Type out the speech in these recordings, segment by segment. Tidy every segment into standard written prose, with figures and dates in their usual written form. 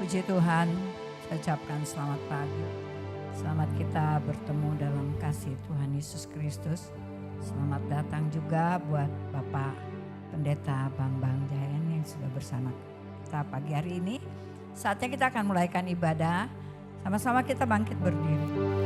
Puji Tuhan, saya ucapkan selamat pagi. Selamat kita bertemu dalam kasih Tuhan Yesus Kristus. Selamat datang juga buat Bapak Pendeta Bambang Jayan yang sudah bersama kita pagi hari ini. Saatnya kita akan mulaikan ibadah. Sama-sama kita bangkit berdiri.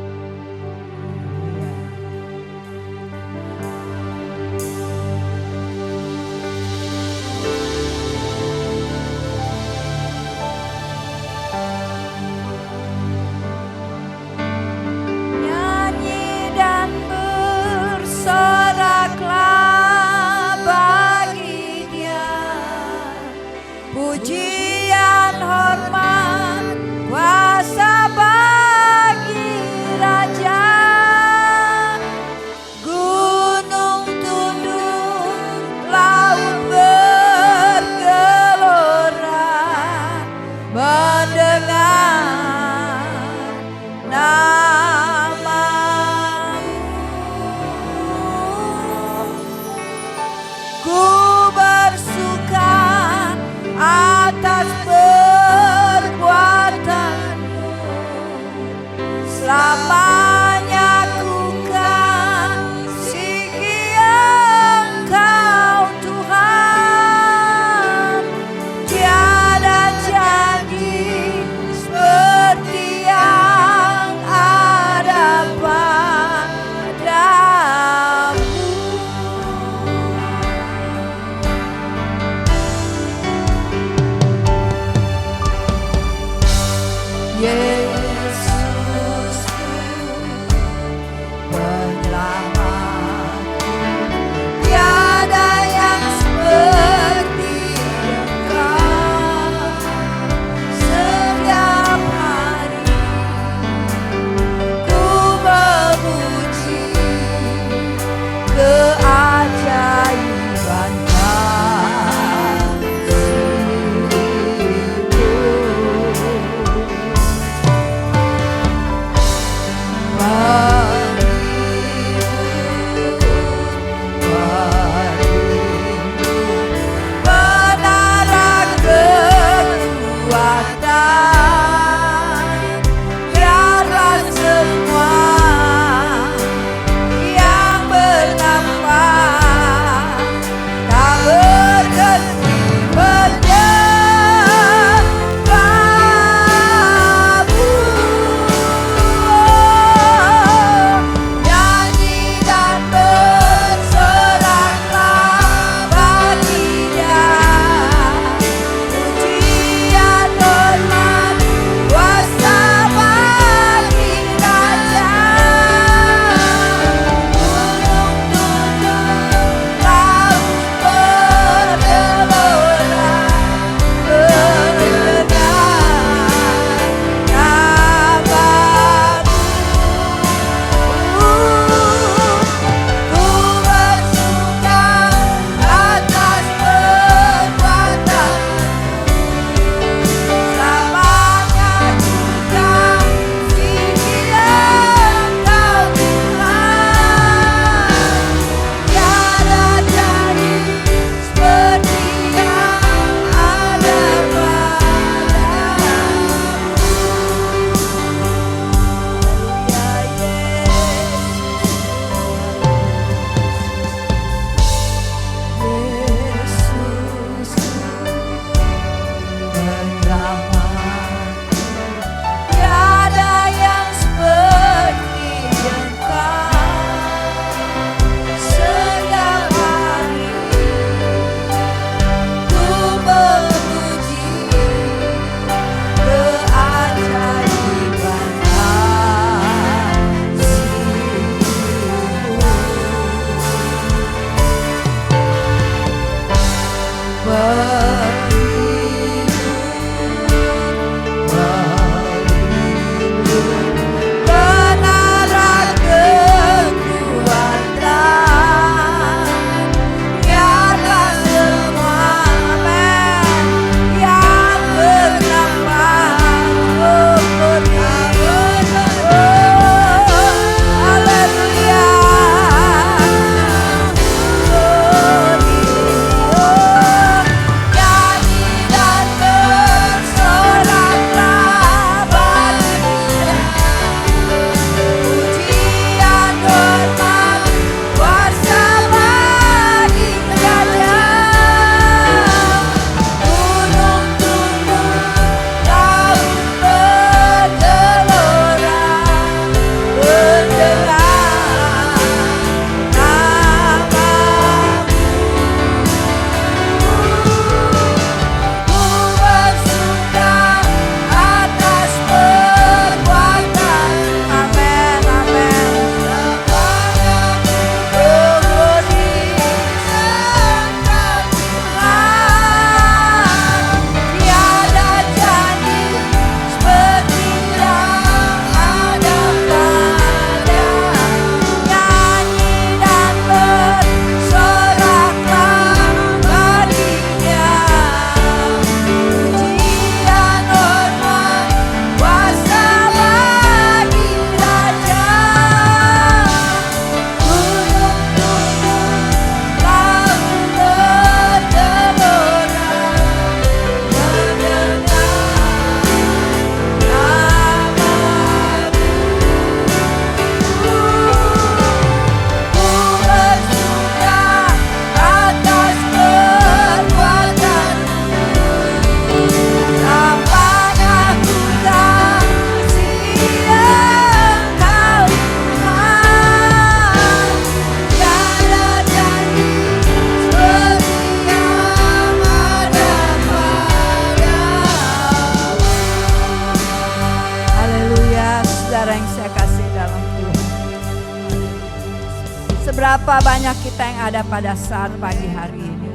Seberapa banyak kita yang ada pada saat pagi hari ini?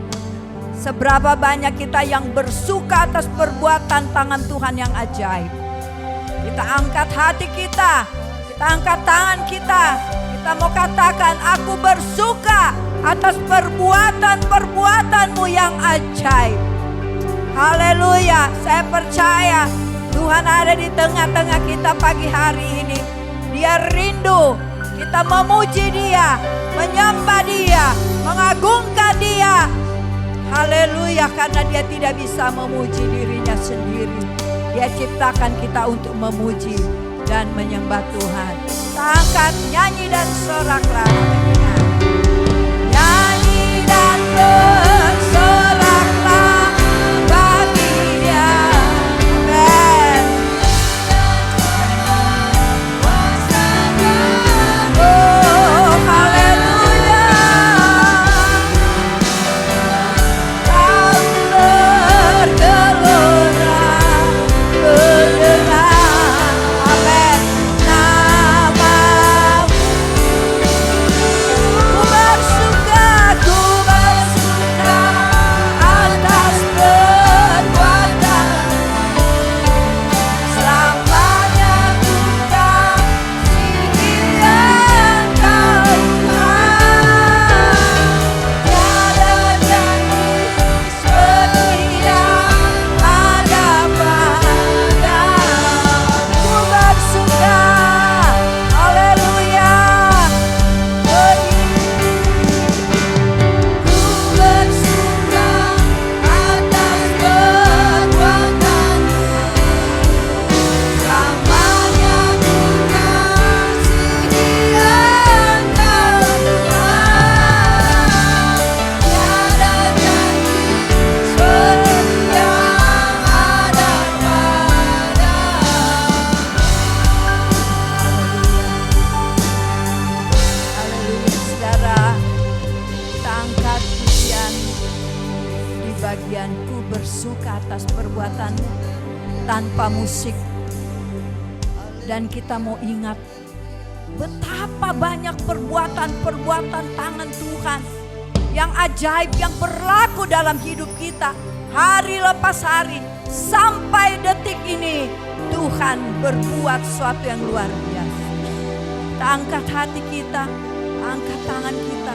Seberapa banyak kita yang bersuka atas perbuatan tangan Tuhan yang ajaib? Kita angkat hati kita angkat tangan kita mau katakan, aku bersuka atas perbuatan-perbuatanmu yang ajaib. Haleluya, saya percaya Tuhan ada di tengah-tengah kita pagi hari ini. Dia rindu kita memuji Dia, menyembah Dia, mengagungkan Dia. Haleluya, karena Dia tidak bisa memuji dirinya sendiri. Dia ciptakan kita untuk memuji dan menyembah Tuhan. Angkat nyanyi dan soraklah. Nyanyi dan bersoraklah bagi Dia. Amen. Oh, haleluya. Kau bergelora mendengar. Amen. Bagianku bersuka atas perbuatanmu tanpa musik. Dan kita mau ingat betapa banyak perbuatan-perbuatan tangan Tuhan yang ajaib, yang berlaku dalam hidup kita hari lepas hari. Sampai detik ini Tuhan berbuat sesuatu yang luar biasa. Kita angkat hati kita, angkat tangan kita.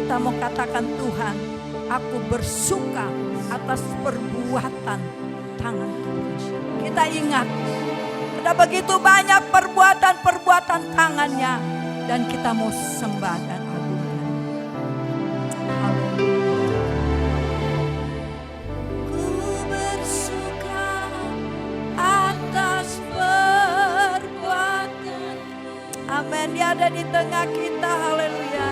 Kita mau katakan, Tuhan, aku bersuka atas perbuatan tangan Tuhan. Kita ingat, ada begitu banyak perbuatan-perbuatan tangannya. Dan kita mau sembah dan agungkan. Ku bersuka atas perbuatan. Amin, Dia ada di tengah kita. Haleluya.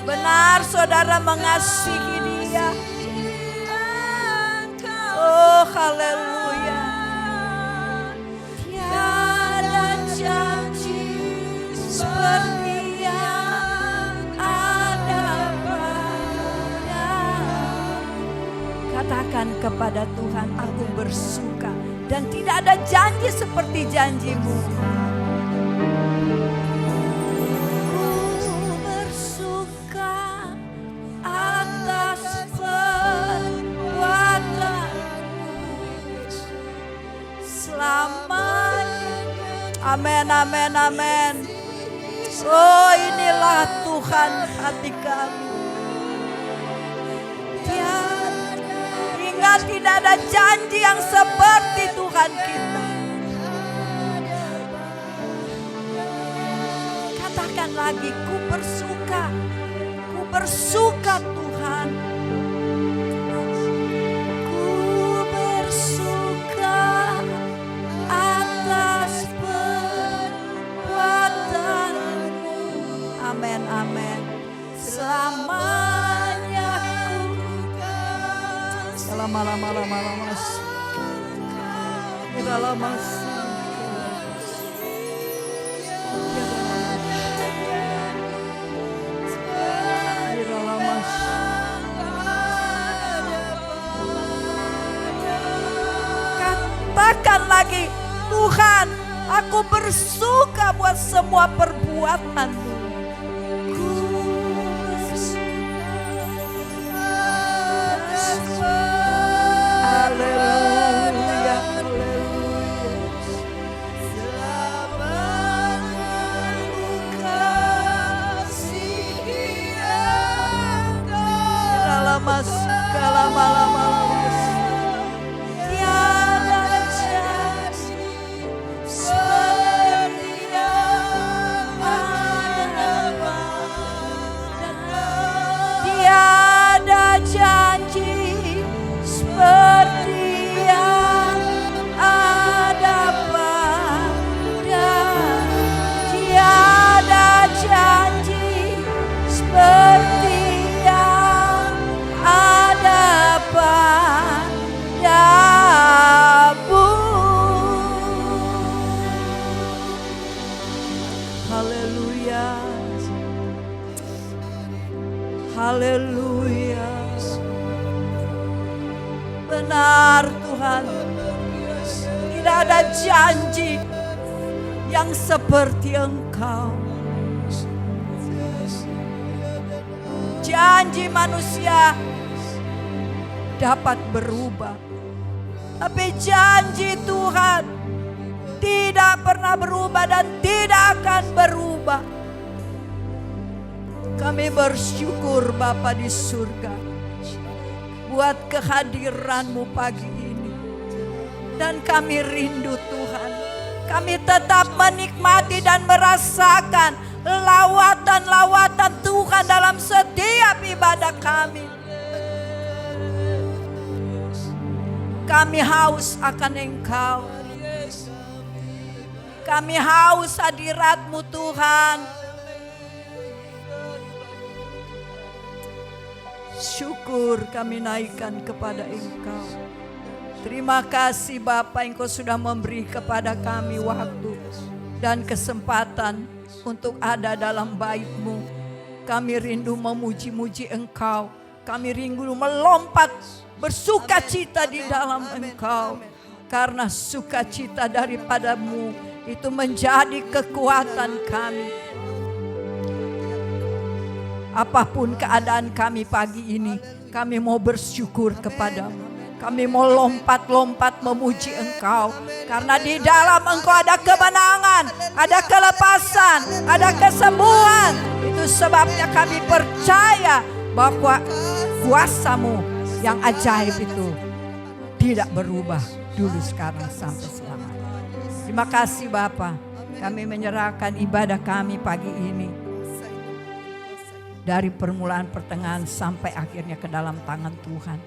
Benar saudara mengasihi Dia. Oh haleluya. Tiada janji seperti yang ada pada. Katakan kepada Tuhan, aku bersuka. Dan tidak ada janji seperti janji-Mu. Amin, amin, amin. Oh, inilah Tuhan hati kami. Ingat, tidak ada janji yang seperti Tuhan kita. Katakan lagi, ku bersuka Tuhan. Katakan lagi, Tuhan, aku bersuka buat semua perbuatan-Mu. Haleluya, tiada janji seperti yang ada pada, tiada janji seperti yang ada padamu. Haleluya, haleluya. Benar Tuhan, tidak ada janji yang seperti Engkau. Janji manusia dapat berubah, tapi janji Tuhan tidak pernah berubah dan tidak akan berubah. Kami bersyukur Bapa di surga buat kehadiran-Mu pagi ini. Dan kami rindu Tuhan, kami tetap menikmati dan merasakan lawatan-lawatan Tuhan dalam setiap ibadah kami. Kami haus akan Engkau. Kami haus hadirat-Mu Tuhan. Syukur kami naikkan kepada Engkau. Terima kasih Bapa, Engkau sudah memberi kepada kami waktu dan kesempatan untuk ada dalam bait-Mu. Kami rindu memuji-muji Engkau. Kami rindu melompat bersukacita di dalam Engkau. Karena sukacita daripada-Mu itu menjadi kekuatan kami. Apapun keadaan kami pagi ini, kami mau bersyukur kepada-Mu. Kami mau lompat-lompat memuji Engkau. Karena di dalam Engkau ada kemenangan, ada kelepasan, ada kesembuhan. Itu sebabnya kami percaya bahwa kuasa-Mu yang ajaib itu tidak berubah dulu, sekarang, sampai selamanya. Terima kasih Bapa. Kami menyerahkan ibadah kami pagi ini, dari permulaan, pertengahan, sampai akhirnya ke dalam tangan Tuhan.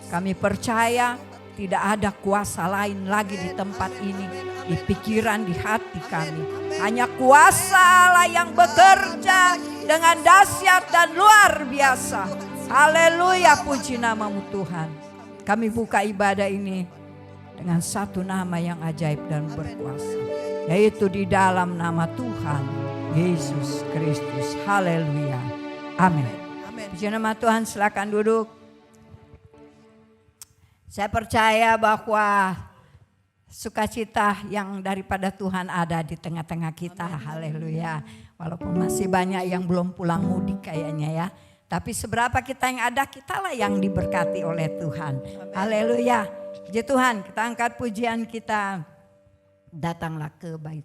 Kami percaya tidak ada kuasa lain lagi di tempat ini, di pikiran, di hati kami. Hanya kuasa Allah yang bekerja dengan dahsyat dan luar biasa. Haleluya, puji nama-Mu Tuhan. Kami buka ibadah ini dengan satu nama yang ajaib dan berkuasa, yaitu di dalam nama Tuhan Yesus Kristus. Haleluya. Amin. Puji nama Tuhan, silakan duduk. Saya percaya bahwa sukacita yang daripada Tuhan ada di tengah-tengah kita. Haleluya. Walaupun masih banyak yang belum pulang mudik kayaknya ya. Tapi seberapa kita yang ada, kitalah yang diberkati oleh Tuhan. Haleluya. Puji Tuhan, kita angkat pujian kita. Datanglah ke bait.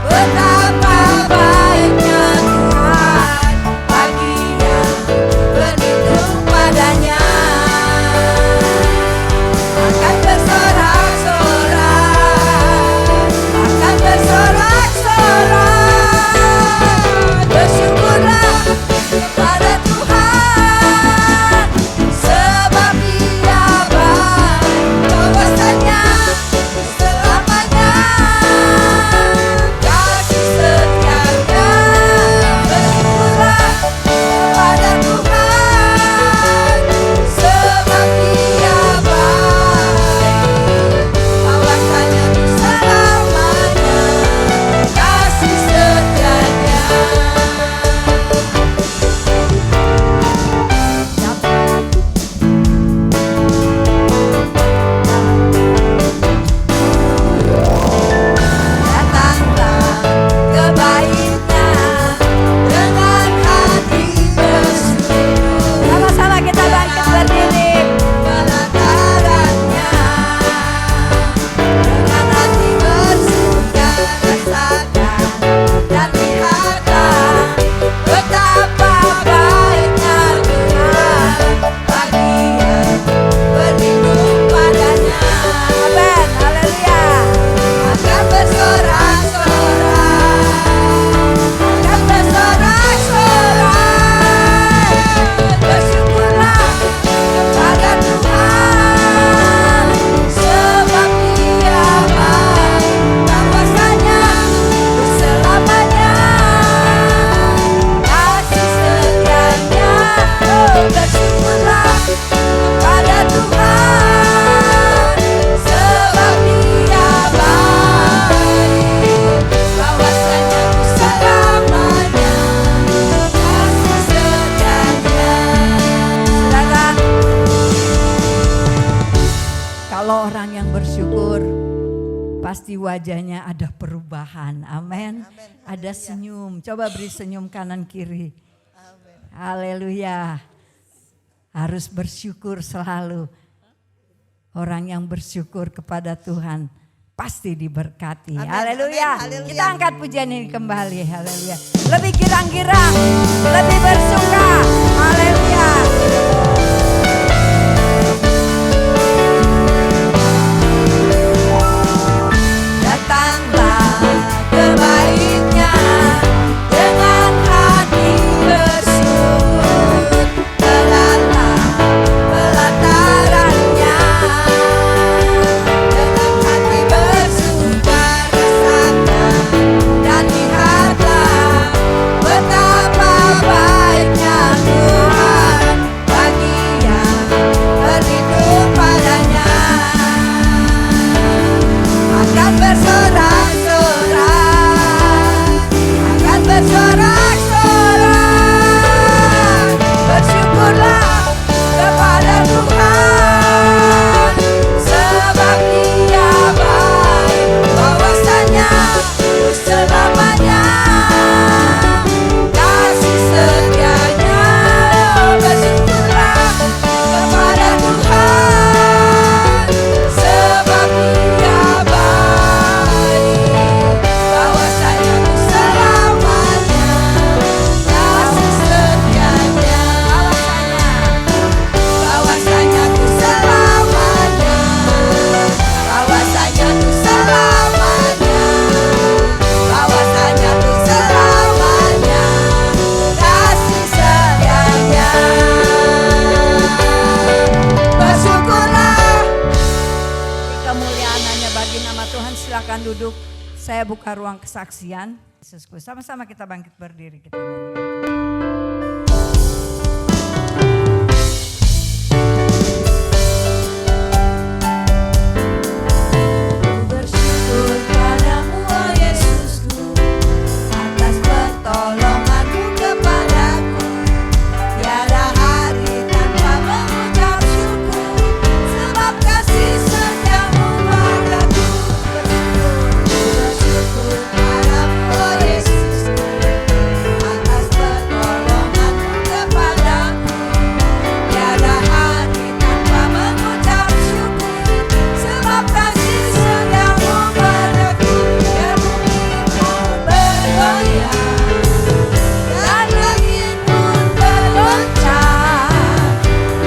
Oh orang yang bersyukur pasti wajahnya ada perubahan. Amin. Ada senyum. Coba beri senyum kanan kiri. Haleluya. Harus bersyukur selalu. Orang yang bersyukur kepada Tuhan pasti diberkati. Haleluya. Kita angkat pujian ini kembali. Haleluya. Lebih girang-girang, lebih bersuka. Haleluya. Datanglah ke baitnya dengan hati bersyukur, telatlah pelatarannya dengan hati bersuka rasakan dan lihatlah betapa baiknya Tuhan bagi yang berhidup padanya. Akan bersorak-sorak, akan bersorak-sorak. Bersyukurlah kepada Tuhan, sebab Dia baik, bahwasanya selamanya kasih setianya. Bersyukurlah kepada Tuhan, sebab Dia bahwasanya ku selamanya kasih setianya, bahwasanya ku selamanya, bahwasanya ku selamanya, bahwasanya ku selamanya kasih setianya. Bersyukurlah. Kemuliaan hanya bagi nama Tuhan. Silakan duduk. Saya buka ruang kesaksian. Sama-sama kita bangkit berdiri, kita nyanyikan. Bersyukur padamu, oh Yesusku, atas pertolonganmu kepadaku. Tiada hari tanpa mengucap syukur, sebab kasih setiamu padaku. Bersyukur padamu, oh Yesusku, atas pertolonganmu kepadaku. Tiada hari tanpa mengucap syukur, sebab kasih setiamu padaku. Biar bumi pun bergoyang dan langit pun bergoncang,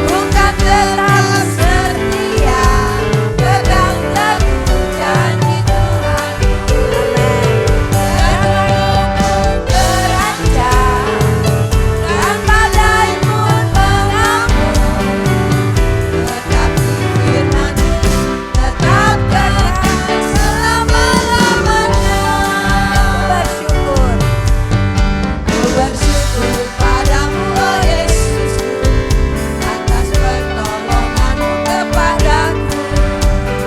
bukan tetap setia, pegang teguh janji Tuhan. Dan gunung pun beranjak, dan badai pun mengamuk, tetapi firman-Mu tetap kekal selama-lamanya. Bersyukur padamu, oh Yesusku, atas pertolonganmu kepadaku.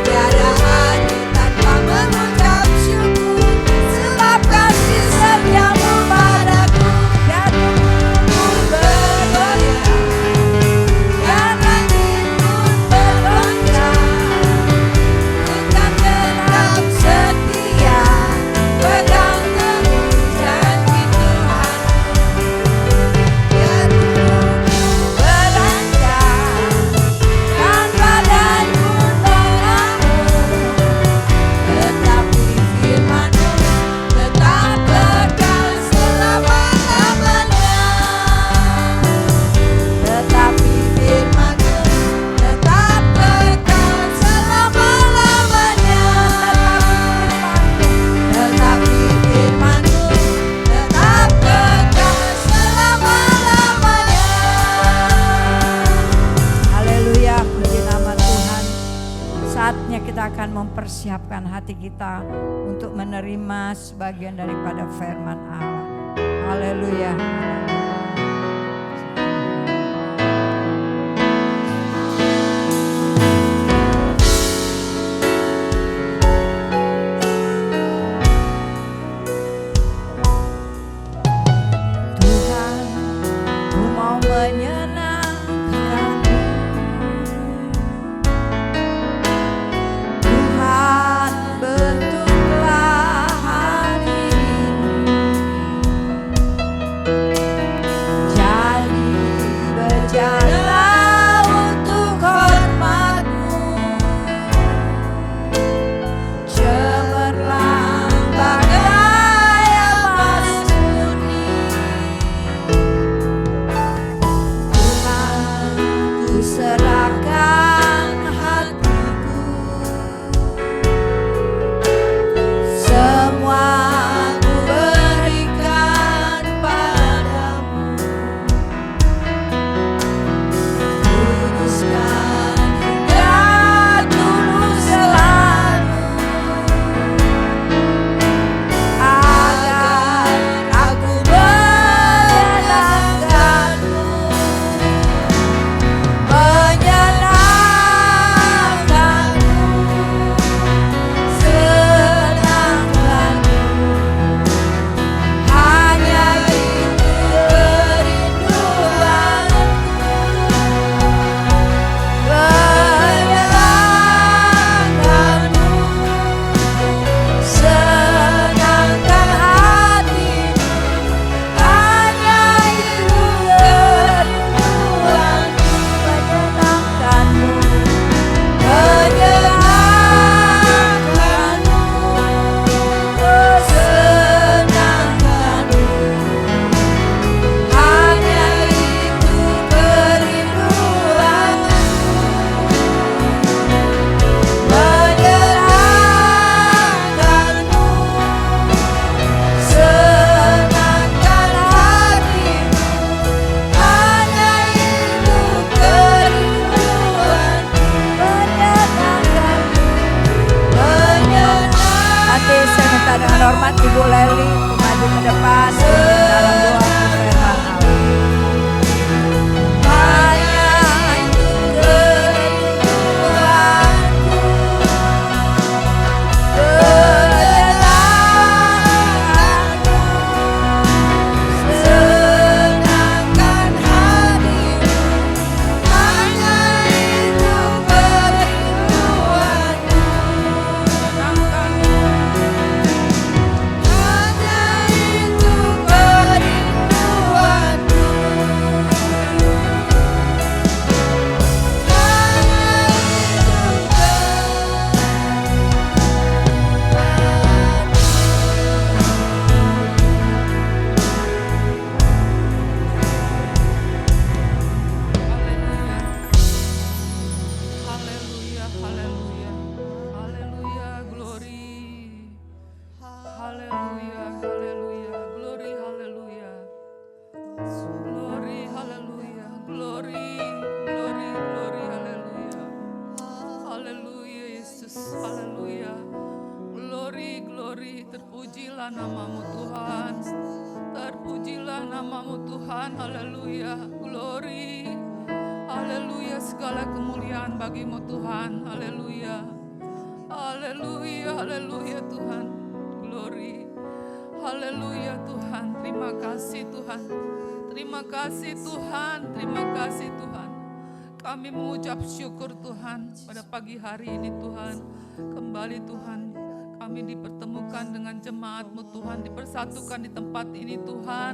Tiada hari tanpa mengucap syukur, sebab kasih setiamu padaku. Dan pun bergoyang, dan langit pun bergoncang, bukan tetap setia, pegang teguh janji Tuhan. Biar gunung beranjak dan badai pun mengamuk, tetapi firman-Mu tetap kekal selama-lamanya. Tetapi firman-Mu tetap kekal selama-lamanya. Tetapi firman-Mu tetap kekal selama-lamanya. Haleluya, puji nama Tuhan. Saatnya kita akan mempersiapkan hati kita untuk menerima sebagian daripada firman Allah. Haleluya. Tuhan, ku mau menyenangkan Haleluya. Haleluya. Glory. Haleluya. Haleluya. Glory. Haleluya. Glory. Haleluya. Glory. Glory. Glory. Haleluya. Haleluya Yesus. Haleluya. Glory. Glory. Terpujilah namamu Tuhan. Terpujilah namamu Tuhan. Haleluya. Glory. Haleluya. Segala kemuliaan bagimu Tuhan. Haleluya. Haleluya. Haleluya Tuhan. Glory. Haleluya Tuhan. Terima kasih Tuhan. Terima kasih Tuhan. Terima kasih Tuhan. Kami mengucap syukur Tuhan pada pagi hari ini Tuhan. Kembali Tuhan, kami dipertemukan dengan jemaat-Mu Tuhan, dipersatukan di tempat ini Tuhan.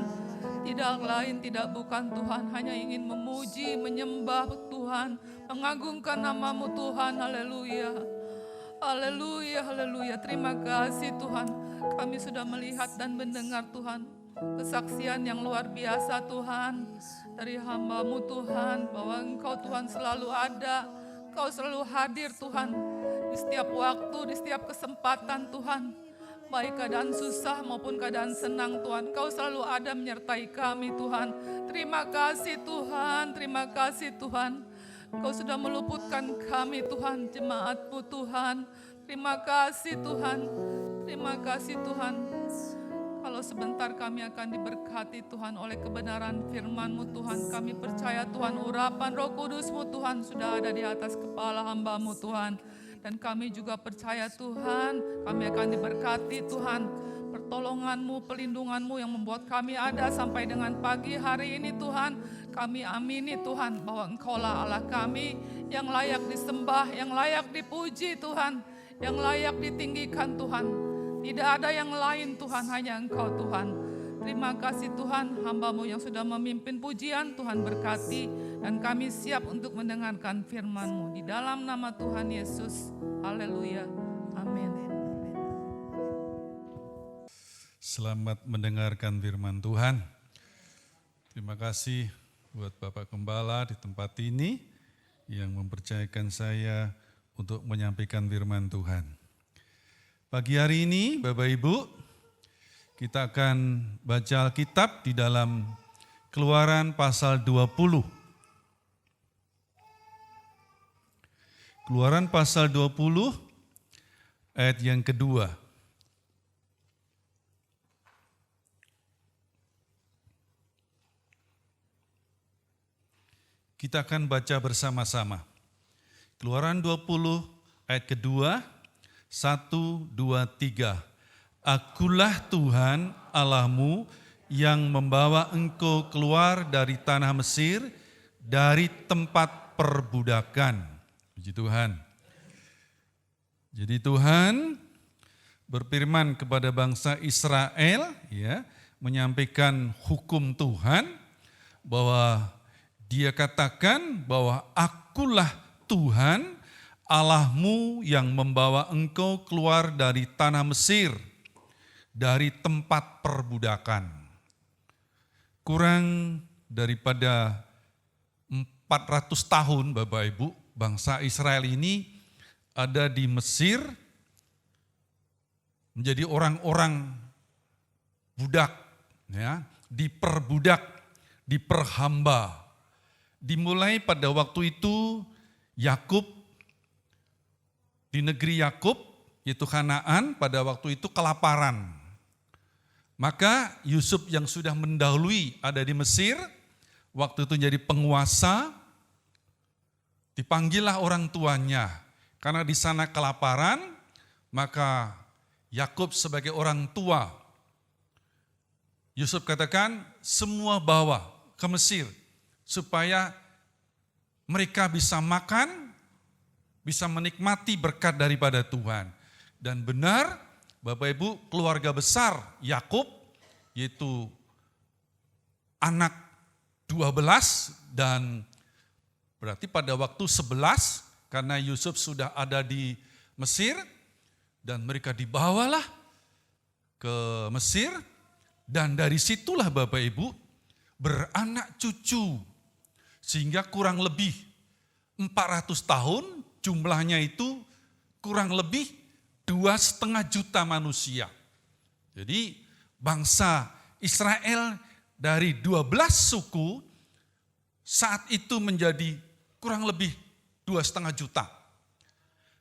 Tidak lain, tidak bukan Tuhan, hanya ingin memuji, menyembah Tuhan, mengagungkan nama-Mu Tuhan. Haleluya. Haleluya, haleluya. Terima kasih Tuhan. Kami sudah melihat dan mendengar Tuhan kesaksian yang luar biasa Tuhan dari hamba-Mu Tuhan, bahwa Engkau Tuhan selalu ada, Engkau selalu hadir Tuhan di setiap waktu, di setiap kesempatan Tuhan, baik keadaan susah maupun keadaan senang Tuhan, Engkau selalu ada menyertai kami Tuhan. Terima kasih Tuhan, terima kasih Tuhan. Engkau sudah meluputkan kami Tuhan, jemaat-Mu Tuhan. Terima kasih Tuhan, terima kasih Tuhan. Kalau sebentar kami akan diberkati Tuhan oleh kebenaran firman-Mu Tuhan. Kami percaya Tuhan, urapan Roh Kudus-Mu Tuhan sudah ada di atas kepala hamba-Mu Tuhan. Dan kami juga percaya Tuhan, kami akan diberkati Tuhan. Pertolongan-Mu, pelindungan-Mu yang membuat kami ada sampai dengan pagi hari ini Tuhan. Kami amini Tuhan bahwa Engkau-lah Allah kami yang layak disembah, yang layak dipuji Tuhan, yang layak ditinggikan Tuhan. Tidak ada yang lain Tuhan, hanya Engkau Tuhan. Terima kasih Tuhan, hamba-Mu yang sudah memimpin pujian, Tuhan berkati. Dan kami siap untuk mendengarkan firman-Mu. Di dalam nama Tuhan Yesus. Haleluya. Amin. Selamat mendengarkan firman Tuhan. Terima kasih buat Bapak Gembala di tempat ini yang mempercayakan saya untuk menyampaikan firman Tuhan. Pagi hari ini Bapak Ibu, kita akan baca Alkitab di dalam Keluaran pasal 20. Keluaran pasal 20 ayat yang kedua. Kita akan baca bersama-sama. Keluaran 20 ayat kedua. 1, 2, 3. Akulah Tuhan Allahmu yang membawa engkau keluar dari tanah Mesir, dari tempat perbudakan. Puji Tuhan. Jadi Tuhan berfirman kepada bangsa Israel, ya, menyampaikan hukum Tuhan, bahwa Dia katakan bahwa akulah Tuhan Allahmu yang membawa engkau keluar dari tanah Mesir, dari tempat perbudakan. Kurang daripada 400 tahun Bapak Ibu, bangsa Israel ini ada di Mesir, menjadi orang-orang budak, ya, diperbudak, diperhamba. Dimulai pada waktu itu Yakub, di negeri Yakub, yaitu Kanaan, pada waktu itu kelaparan. Maka Yusuf yang sudah mendahului ada di Mesir, waktu itu jadi penguasa, dipanggillah orang tuanya. Karena di sana kelaparan, maka Yakub sebagai orang tua, Yusuf katakan semua bawa ke Mesir, supaya mereka bisa makan, bisa menikmati berkat daripada Tuhan. Dan benar, Bapak Ibu, keluarga besar Yakub, yaitu anak 12 dan berarti pada waktu 11, karena Yusuf sudah ada di Mesir, dan mereka dibawalah ke Mesir, dan dari situlah Bapak Ibu beranak cucu, sehingga kurang lebih 400 tahun jumlahnya itu kurang lebih 2,5 juta manusia. Jadi bangsa Israel dari 12 suku saat itu menjadi kurang lebih 2,5 juta.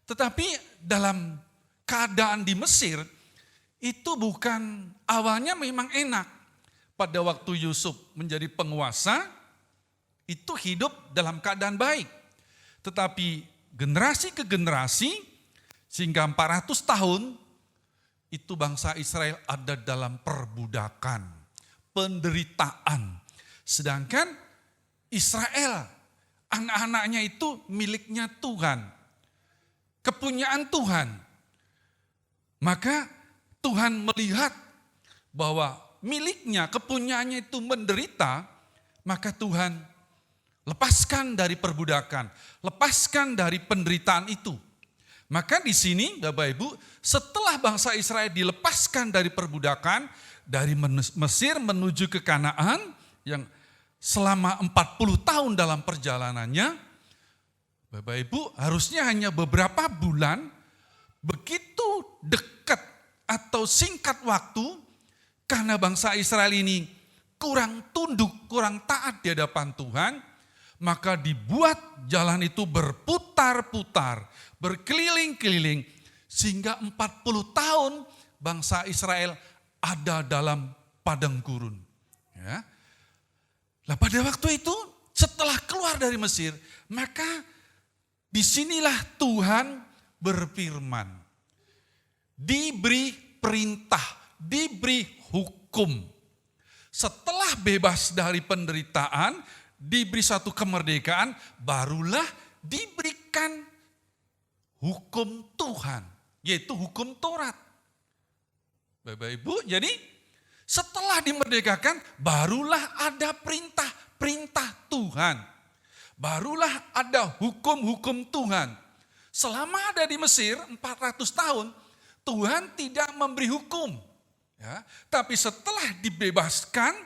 Tetapi dalam keadaan di Mesir itu bukan awalnya memang enak. Pada waktu Yusuf menjadi penguasa itu hidup dalam keadaan baik. Tetapi generasi ke generasi sehingga 400 tahun itu bangsa Israel ada dalam perbudakan, penderitaan. Sedangkan Israel, anak-anaknya itu miliknya Tuhan, kepunyaan Tuhan. Maka Tuhan melihat bahwa miliknya, kepunyaannya itu menderita, maka Tuhan lepaskan dari perbudakan, lepaskan dari penderitaan itu. Maka di sini Bapak Ibu, setelah bangsa Israel dilepaskan dari perbudakan, dari Mesir menuju ke Kanaan, yang selama 40 tahun dalam perjalanannya, Bapak Ibu harusnya hanya beberapa bulan, begitu dekat atau singkat waktu, karena bangsa Israel ini kurang tunduk, kurang taat di hadapan Tuhan, maka dibuat jalan itu berputar-putar, berkeliling-keliling, sehingga 40 tahun bangsa Israel ada dalam padang gurun. Ya. Nah, pada waktu itu setelah keluar dari Mesir, maka disinilah Tuhan berfirman. Diberi perintah, diberi hukum. Setelah bebas dari penderitaan, diberi satu kemerdekaan, barulah diberikan hukum Tuhan, yaitu hukum Taurat. Bapak Ibu, jadi setelah dimerdekakan, barulah ada perintah-perintah Tuhan. Barulah ada hukum-hukum Tuhan. Selama ada di Mesir 400 tahun, Tuhan tidak memberi hukum. Ya, tapi setelah dibebaskan,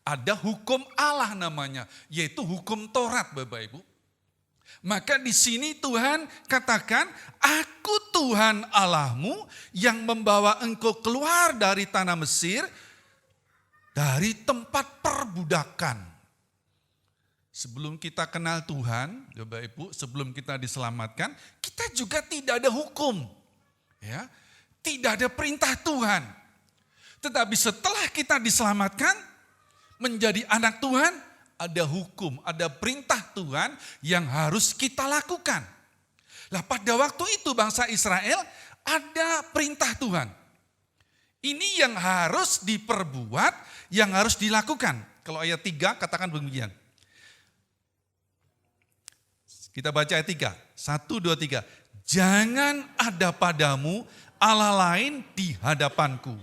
ada hukum Allah namanya, yaitu hukum Taurat Bapak Ibu. Maka di sini Tuhan katakan, aku Tuhan Allahmu yang membawa engkau keluar dari tanah Mesir, dari tempat perbudakan. Sebelum kita kenal Tuhan, Bapak Ibu, sebelum kita diselamatkan, kita juga tidak ada hukum. Ya, tidak ada perintah Tuhan. Tetapi setelah kita diselamatkan, menjadi anak Tuhan, ada hukum, ada perintah Tuhan yang harus kita lakukan. Lah pada waktu itu bangsa Israel ada perintah Tuhan. Ini yang harus diperbuat, yang harus dilakukan. Kalau ayat 3 katakan demikian. Kita baca ayat 3. 1, 2, 3. Jangan ada padamu Allah lain di hadapanku.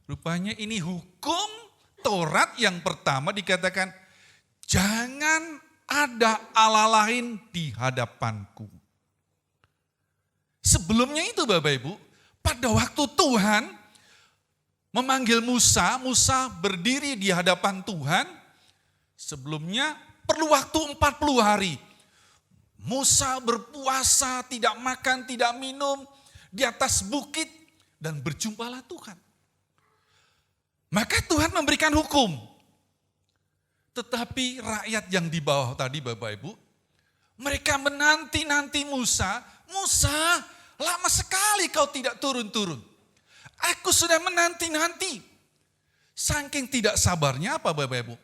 Rupanya ini hukum Taurat yang pertama dikatakan, jangan ada Allah lain di hadapanku. Sebelumnya itu Bapak Ibu, pada waktu Tuhan memanggil Musa, Musa berdiri di hadapan Tuhan, sebelumnya perlu waktu 40 hari. Musa berpuasa, tidak makan, tidak minum di atas bukit dan berjumpalah Tuhan. Maka Tuhan memberikan hukum. Tetapi rakyat yang di bawah tadi Bapak Ibu, mereka menanti-nanti Musa. Musa, lama sekali kau tidak turun-turun. Aku sudah menanti-nanti. Saking tidak sabarnya apa Bapak Ibu?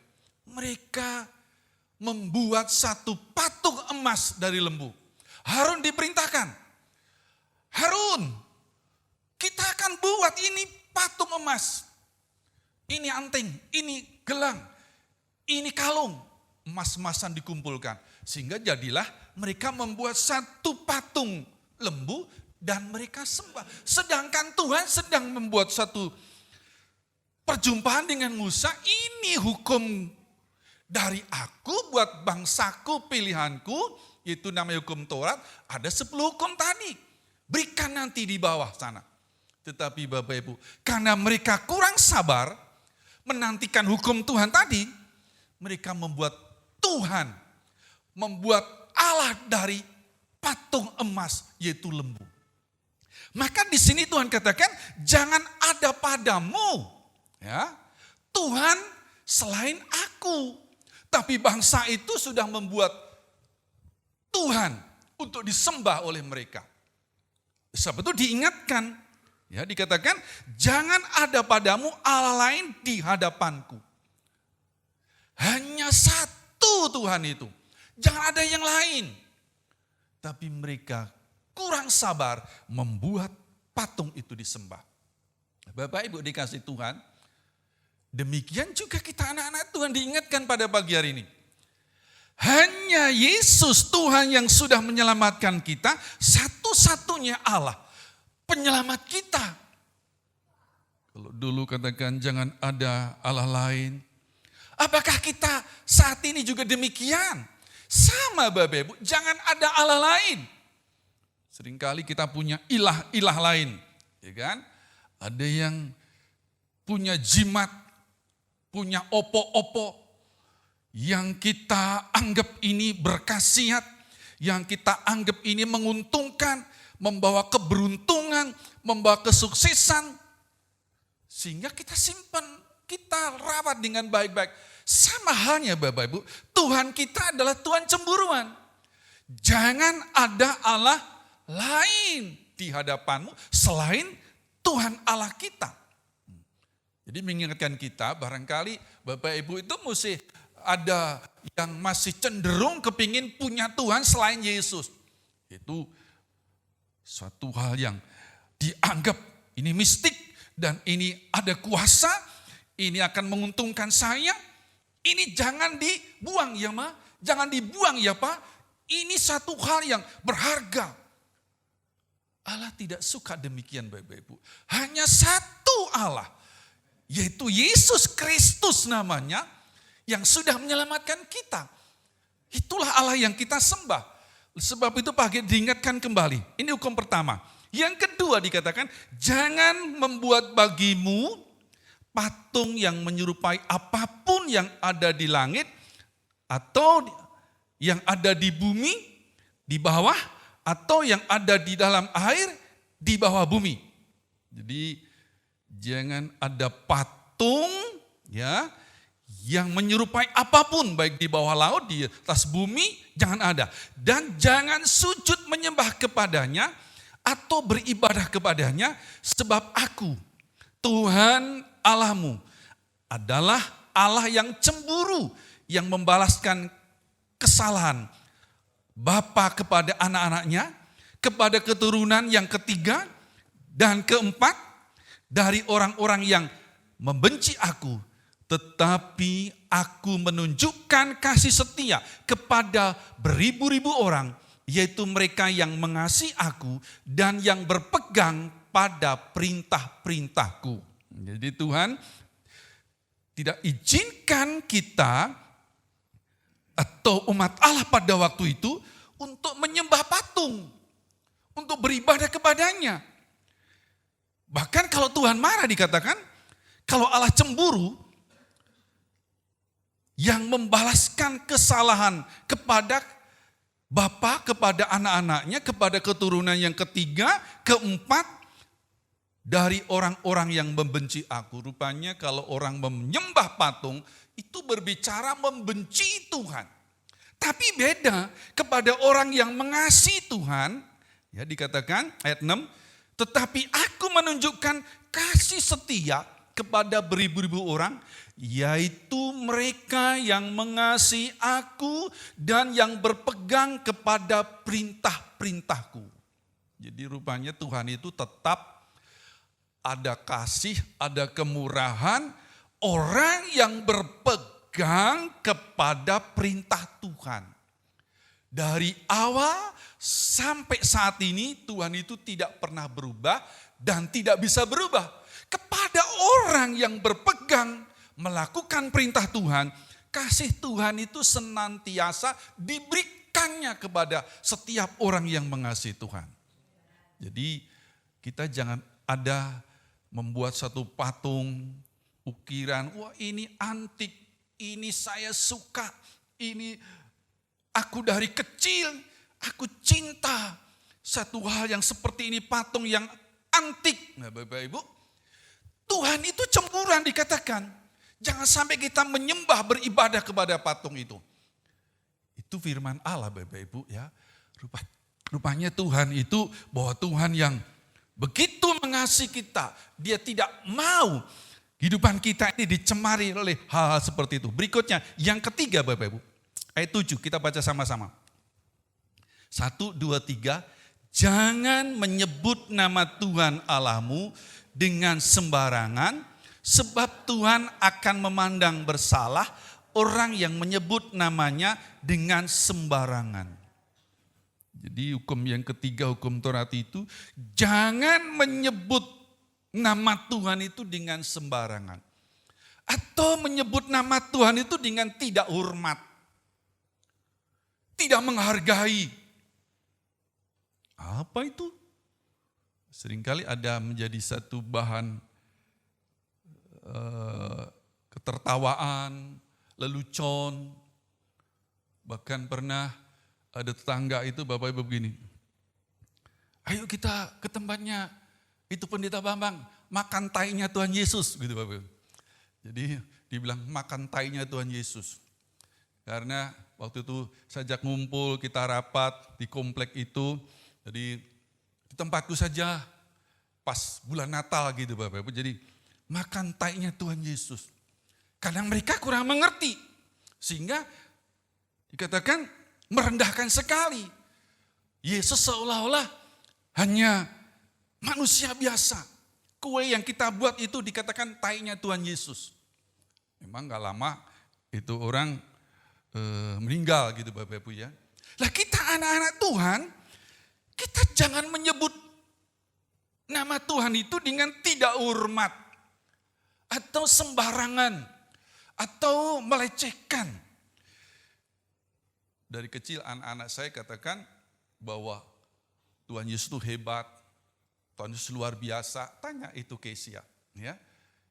Mereka membuat satu patung emas dari lembu. Harun diperintahkan. Harun, kita akan buat ini patung emas. Ini anting, ini gelang, ini kalung. Emas-emasan dikumpulkan. Sehingga jadilah mereka membuat satu patung lembu dan mereka sembah. Sedangkan Tuhan sedang membuat satu perjumpaan dengan Musa. Ini hukum dari aku buat bangsaku, pilihanku, itu namanya hukum Taurat. Ada 10 hukum tadi. Berikan nanti di bawah sana. Tetapi Bapak Ibu, karena mereka kurang sabar menantikan hukum Tuhan tadi, mereka membuat Tuhan, membuat Allah dari patung emas yaitu lembu. Maka di sini Tuhan katakan jangan ada padamu ya Tuhan selain aku. Tapi bangsa itu sudah membuat Tuhan untuk disembah oleh mereka. Sebab itu diingatkan, ya dikatakan jangan ada padamu Allah lain di hadapanku. Hanya satu Tuhan itu, jangan ada yang lain. Tapi mereka kurang sabar membuat patung itu disembah. Bapak Ibu dikasih Tuhan, demikian juga kita anak-anak Tuhan diingatkan pada pagi hari ini. Hanya Yesus Tuhan yang sudah menyelamatkan kita, satu-satunya Allah, penyelamat kita. Kalau dulu katakan jangan ada Allah lain, apakah kita saat ini juga demikian? Sama Bapak Ibu, jangan ada Allah lain. Seringkali kita punya ilah-ilah lain, ya kan? Ada yang punya jimat, punya opo-opo, yang kita anggap ini berkhasiat, yang kita anggap ini menguntungkan, membawa keberuntungan, membawa kesuksesan, sehingga kita simpan, kita rawat dengan baik-baik. Sama halnya Bapak Ibu, Tuhan kita adalah Tuhan cemburuan. Jangan ada Allah lain di hadapanmu selain Tuhan Allah kita. Jadi mengingatkan kita, barangkali Bapak Ibu itu mesti ada yang masih cenderung kepingin punya Tuhan selain Yesus. Itu suatu hal yang dianggap ini mistik dan ini ada kuasa, ini akan menguntungkan saya. Ini jangan dibuang ya Ma, jangan dibuang ya Pak. Ini satu hal yang berharga. Allah tidak suka demikian Bapak Ibu. Hanya satu Allah, yaitu Yesus Kristus namanya, yang sudah menyelamatkan kita. Itulah Allah yang kita sembah. Sebab itu pagi diingatkan kembali. Ini hukum pertama. Yang kedua dikatakan, jangan membuat bagimu patung yang menyerupai apapun yang ada di langit, atau yang ada di bumi, di bawah, atau yang ada di dalam air, di bawah bumi. Jadi jangan ada patung ya yang menyerupai apapun, baik di bawah laut, di atas bumi, jangan ada. Dan jangan sujud menyembah kepadanya atau beribadah kepadanya, sebab aku, Tuhan Allahmu, adalah Allah yang cemburu, yang membalaskan kesalahan Bapa kepada anak-anaknya, kepada keturunan yang ketiga dan keempat dari orang-orang yang membenci aku. Tetapi aku menunjukkan kasih setia kepada beribu-ribu orang, yaitu mereka yang mengasihi aku dan yang berpegang pada perintah-perintahku. Jadi Tuhan tidak izinkan kita atau umat Allah pada waktu itu untuk menyembah patung, untuk beribadah kepadanya. Bahkan kalau Tuhan marah dikatakan, kalau Allah cemburu, yang membalaskan kesalahan kepada Bapa, kepada anak-anaknya, kepada keturunan yang ketiga, keempat, dari orang-orang yang membenci aku. Rupanya kalau orang menyembah patung, itu berbicara membenci Tuhan. Tapi beda kepada orang yang mengasihi Tuhan, ya dikatakan ayat 6, tetapi aku menunjukkan kasih setia kepada beribu-ribu orang, yaitu mereka yang mengasihi aku dan yang berpegang kepada perintah-perintahku. Jadi rupanya Tuhan itu tetap ada kasih, ada kemurahan, orang yang berpegang kepada perintah Tuhan. Dari awal sampai saat ini Tuhan itu tidak pernah berubah dan tidak bisa berubah. Kepada orang yang berpegang melakukan perintah Tuhan, kasih Tuhan itu senantiasa diberikannya kepada setiap orang yang mengasihi Tuhan. Jadi kita jangan ada membuat satu patung, ukiran, wah ini antik, ini saya suka, ini aku dari kecil, aku cinta satu hal yang seperti ini, patung yang antik. Nah Bapak Ibu, Tuhan itu cemburuan dikatakan. Jangan sampai kita menyembah beribadah kepada patung itu. Itu firman Allah Bapak Ibu ya. Rupanya Tuhan itu bahwa Tuhan yang begitu mengasihi kita. Dia tidak mau kehidupan kita ini dicemari oleh hal-hal seperti itu. Berikutnya yang ketiga Bapak Ibu. Ayat 7 kita baca sama-sama. 1, 2, 3. Jangan menyebut nama Tuhan Allahmu dengan sembarangan, sebab Tuhan akan memandang bersalah orang yang menyebut namanya dengan sembarangan. Jadi hukum yang ketiga, hukum Taurat itu, jangan menyebut nama Tuhan itu dengan sembarangan. Atau menyebut nama Tuhan itu dengan tidak hormat. Tidak menghargai. Apa itu? Seringkali ada menjadi satu bahan ketertawaan, lelucon. Bahkan pernah ada tetangga itu Bapak Ibu begini. Ayo kita ke tempatnya itu pendeta Bambang, makan tainya Tuhan Yesus gitu Bapak Ibu. Jadi dibilang makan tainya Tuhan Yesus. Karena waktu itu sajak ngumpul, kita rapat di komplek itu. Jadi di tempatku saja pas bulan Natal gitu Bapak Ibu. Jadi makan tainya Tuhan Yesus. Kadang mereka kurang mengerti. Sehingga dikatakan merendahkan sekali. Yesus seolah-olah hanya manusia biasa. Kue yang kita buat itu dikatakan tainya Tuhan Yesus. Memang gak lama itu orang meninggal gitu Bapak Ibu ya. Lah kita anak-anak Tuhan, kita jangan menyebut nama Tuhan itu dengan tidak hormat. Atau sembarangan. Atau melecehkan. Dari kecil anak-anak saya katakan bahwa Tuhan Yesus itu hebat. Tuhan Yesus luar biasa. Tanya itu Kesia. Ya.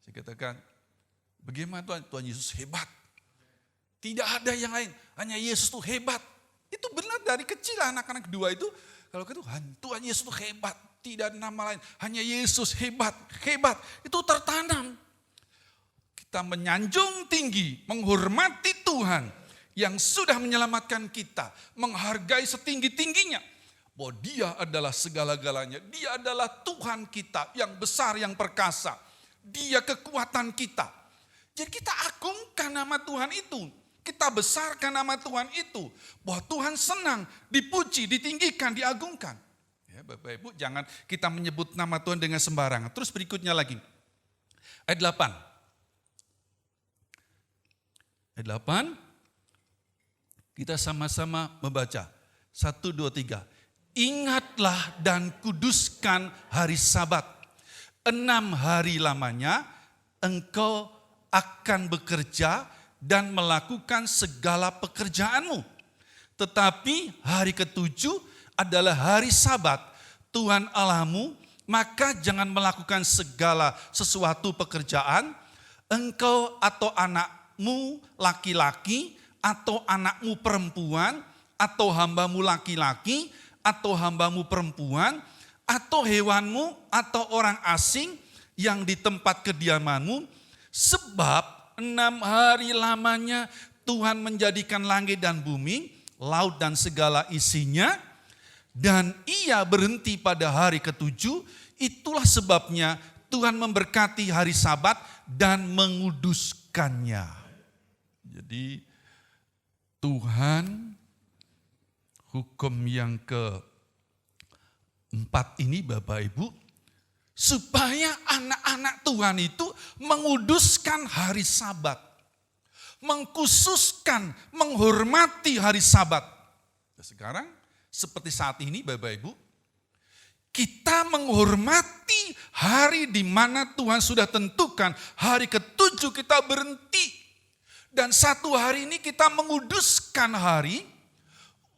Saya katakan, bagaimana Tuhan Yesus hebat? Tidak ada yang lain, hanya Yesus itu hebat. Itu benar dari kecil anak-anak kedua itu. Kalau gitu, Tuhan Yesus itu hebat. Tidak ada nama lain, hanya Yesus hebat. Hebat, itu tertanam. Kita menyanjung tinggi, menghormati Tuhan yang sudah menyelamatkan kita. Menghargai setinggi-tingginya. Bahwa dia adalah segala-galanya. Dia adalah Tuhan kita yang besar, yang perkasa. Dia kekuatan kita. Jadi kita agungkan nama Tuhan itu. Kita besarkan nama Tuhan itu. Bahwa Tuhan senang dipuji, ditinggikan, diagungkan. Ya, Bapak Ibu jangan kita menyebut nama Tuhan dengan sembarangan. Terus berikutnya lagi. Ayat 8. Ayat 8. Kita sama-sama membaca. 1, 2, 3. Ingatlah dan kuduskan hari Sabat. 6 hari lamanya engkau akan bekerja dan melakukan segala pekerjaanmu. Tetapi hari ke-7 adalah hari Sabat Tuhan Allahmu, maka jangan melakukan segala sesuatu pekerjaan, engkau atau anakmu laki-laki, atau anakmu perempuan, atau hambamu laki-laki, atau hambamu perempuan, atau hewanmu, atau orang asing yang di tempat kediamanmu, sebab 6 hari lamanya Tuhan menjadikan langit dan bumi, laut dan segala isinya, dan ia berhenti pada hari ke-7. Itulah sebabnya Tuhan memberkati hari Sabat dan menguduskannya. Jadi Tuhan hukum yang keempat ini Bapak Ibu, supaya anak-anak Tuhan itu menguduskan hari Sabat. Mengkhususkan, menghormati hari Sabat. Sekarang seperti saat ini Bapak Ibu, kita menghormati hari di mana Tuhan sudah tentukan. Hari ke-7 kita berhenti. Dan 1 hari ini kita menguduskan hari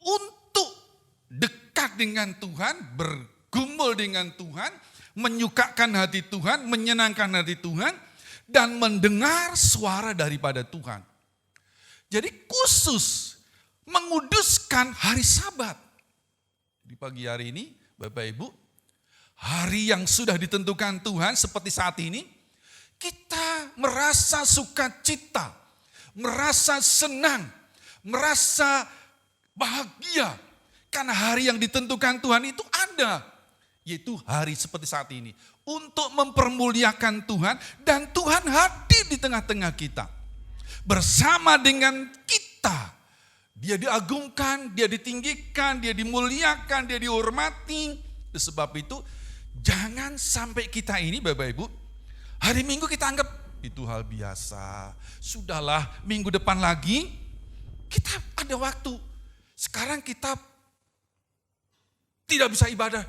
untuk dekat dengan Tuhan, bergumul dengan Tuhan, menyukakan hati Tuhan, menyenangkan hati Tuhan, dan mendengar suara daripada Tuhan. Jadi khusus menguduskan hari Sabat. Di pagi hari ini, Bapak Ibu, hari yang sudah ditentukan Tuhan seperti saat ini, kita merasa sukacita, merasa senang, merasa bahagia. Karena hari yang ditentukan Tuhan itu ada, yaitu hari seperti saat ini. Untuk mempermuliakan Tuhan dan Tuhan hadir di tengah-tengah kita. Bersama dengan kita. Dia diagungkan, dia ditinggikan, dia dimuliakan, dia dihormati. Sebab itu jangan sampai kita ini Bapak Ibu, hari Minggu kita anggap itu hal biasa. Sudahlah, minggu depan lagi kita ada waktu. Sekarang kita tidak bisa ibadah.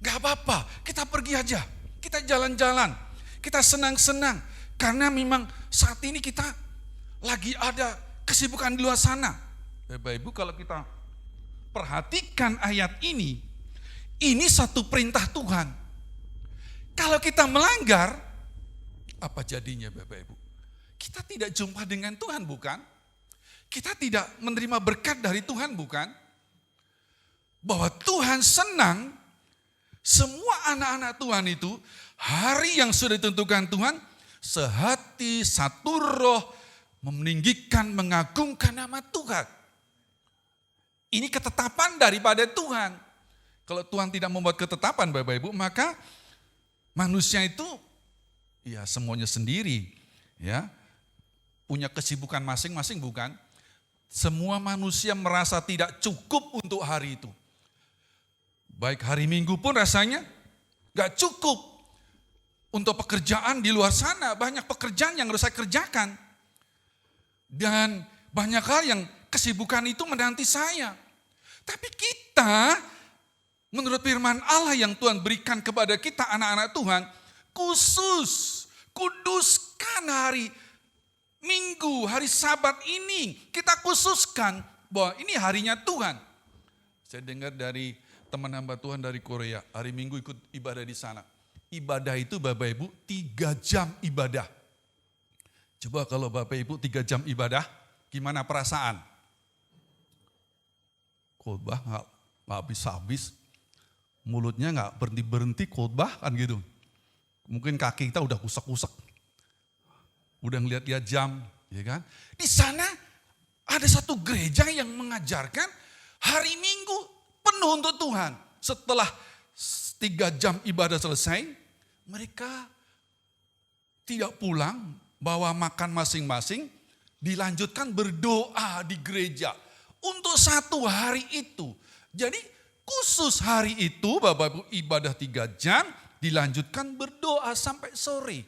Gak apa-apa, kita pergi aja. Kita jalan-jalan, kita senang-senang. Karena memang saat ini kita lagi ada kesibukan di luar sana. Bapak Ibu, kalau kita perhatikan ayat ini satu perintah Tuhan. Kalau kita melanggar, apa jadinya Bapak Ibu? Kita tidak jumpa dengan Tuhan, bukan? Kita tidak menerima berkat dari Tuhan, bukan? Bahwa Tuhan senang semua anak-anak Tuhan itu, hari yang sudah ditentukan Tuhan, sehati, satu roh, meninggikan, mengagungkan nama Tuhan. Ini ketetapan daripada Tuhan. Kalau Tuhan tidak membuat ketetapan Bapak Ibu, maka manusia itu ya semuanya sendiri, ya punya kesibukan masing-masing, bukan? Semua manusia merasa tidak cukup untuk hari itu. Baik hari Minggu pun rasanya gak cukup. Untuk pekerjaan di luar sana, banyak pekerjaan yang harus saya kerjakan. Dan banyak hal yang kesibukan itu menanti saya. Tapi kita, menurut firman Allah yang Tuhan berikan kepada kita anak-anak Tuhan, kuduskan hari Minggu, hari Sabat ini. Kita khususkan bahwa ini harinya Tuhan. Saya dengar dari teman hamba Tuhan dari Korea, hari Minggu ikut ibadah di sana. Ibadah itu Bapak Ibu 3 jam ibadah. Coba kalau Bapak Ibu 3 jam ibadah, gimana perasaan? Khotbah gak habis-habis, mulutnya gak berhenti-berhenti khotbah kan gitu. Mungkin kaki kita udah kusak-kusak, udah ngeliat-liat jam, ya kan? Di sana ada satu gereja yang mengajarkan hari Minggu penuh untuk Tuhan. Setelah 3 jam ibadah selesai, mereka tidak pulang, bawa makan masing-masing, dilanjutkan berdoa di gereja untuk 1 hari itu. Jadi khusus hari itu Bapak Ibu ibadah 3 jam, dilanjutkan berdoa sampai sore.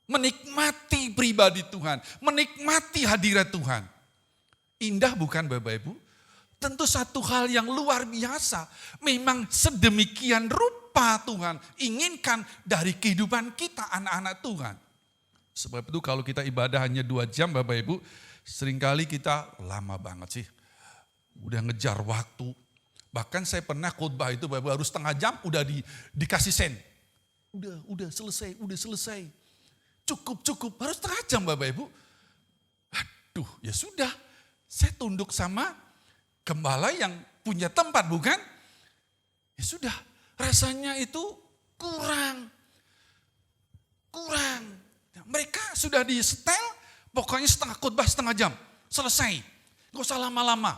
Menikmati pribadi Tuhan, menikmati hadirat Tuhan. Indah bukan Bapak Ibu? Tentu satu hal yang luar biasa. Memang sedemikian rupa Tuhan inginkan dari kehidupan kita anak-anak Tuhan. Sebab itu kalau kita ibadah hanya 2 jam Bapak Ibu, seringkali kita lama banget sih. Udah ngejar waktu. Bahkan saya pernah khotbah itu Bapak Ibu harus setengah jam udah dikasih sen. Udah selesai. Cukup, harus setengah jam Bapak Ibu. Aduh, ya sudah. Saya tunduk sama gembala yang punya tempat, bukan? Ya sudah, rasanya itu kurang. Mereka sudah di setel, pokoknya khotbah setengah jam, selesai. Gak usah lama-lama,